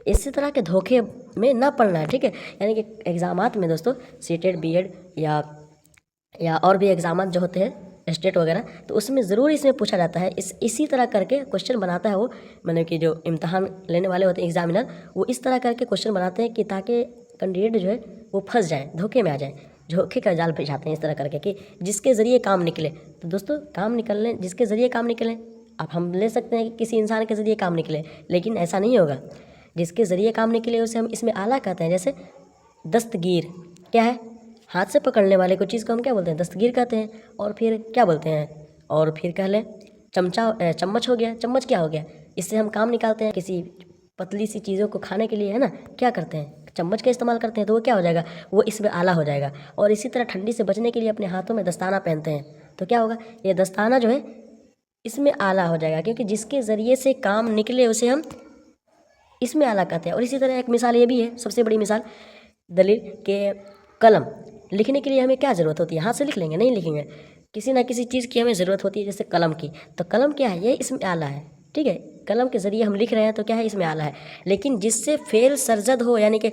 इसी तरह के धोखे में ना पड़ना है। ठीक है, यानी कि एग्ज़ामात में दोस्तों सीटेट बीएड या और भी एग्ज़ामात जो होते हैं स्टेट वगैरह, तो उसमें ज़रूर इसमें पूछा जाता है। इसी तरह करके क्वेश्चन बनाता है वो, मतलब कि जो इम्तहान लेने वाले होते हैं एग्जामिनर, वो इस तरह करके क्वेश्चन बनाते हैं कि ताकि कैंडिडेट जो है वो फंस जाए, धोखे में आ जाए, धोखे का जाल बिछाते हैं इस तरह करके कि जिसके ज़रिए काम निकले। तो दोस्तों काम निकलने, जिसके ज़रिए काम निकले, अब हम ले सकते हैं कि किसी इंसान के ज़रिए काम निकले, लेकिन ऐसा नहीं होगा। जिसके ज़रिए काम निकले उसे हम इसमें आला कहते हैं। जैसे दस्तगीर क्या है, हाथ से पकड़ने वाले को चीज़ को हम क्या बोलते हैं, दस्तगीर कहते हैं। और फिर क्या बोलते हैं, और फिर कह लें चम्मच हो गया। चम्मच क्या हो गया, इससे हम काम निकालते हैं किसी पतली सी चीज़ों को खाने के लिए, है ना, क्या करते हैं, चम्मच का इस्तेमाल करते हैं। तो वो क्या हो जाएगा, वो इसमें आला हो जाएगा। और इसी तरह ठंडी से बचने के लिए अपने हाथों में दस्ताना पहनते हैं, तो क्या होगा, ये दस्ताना जो है इसमें आला हो जाएगा, क्योंकि जिसके ज़रिए से काम निकले उसे हम इसमें आला कहते हैं। और इसी तरह एक मिसाल ये भी है, सबसे बड़ी मिसाल दलील के कलम लिखने के लिए हमें क्या ज़रूरत होती है, हाथ से लिख लेंगे, नहीं लिखेंगे, किसी ना किसी चीज़ की हमें ज़रूरत होती है, जैसे कलम की। तो कलम क्या है, ये इसमें आला है। ठीक है, कलम के ज़रिए हम लिख रहे हैं तो क्या है, इसमें आला है। लेकिन जिससे फेल सरजद हो, यानी कि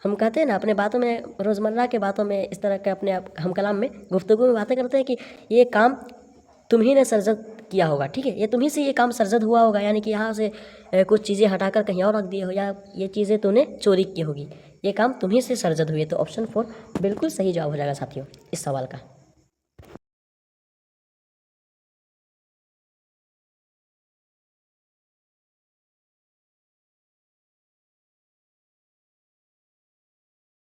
हम कहते हैं ना अपने बातों में, रोज़मर्रा के बातों में, इस तरह के अपने हम कलाम में, गुफ्तगू में बातें करते हैं कि ये काम तुम ही ने सरजद किया होगा। ठीक है, ये तुम्ही से ये काम सरजद हुआ होगा, यानी कि यहाँ से कुछ चीज़ें हटाकर कहीं और रख दिए हो, या ये चीज़ें तूने चोरी की होगी, ये काम तुम्ही से सरजद हुई है। तो ऑप्शन 4 बिल्कुल सही जवाब हो जाएगा साथियों इस सवाल का।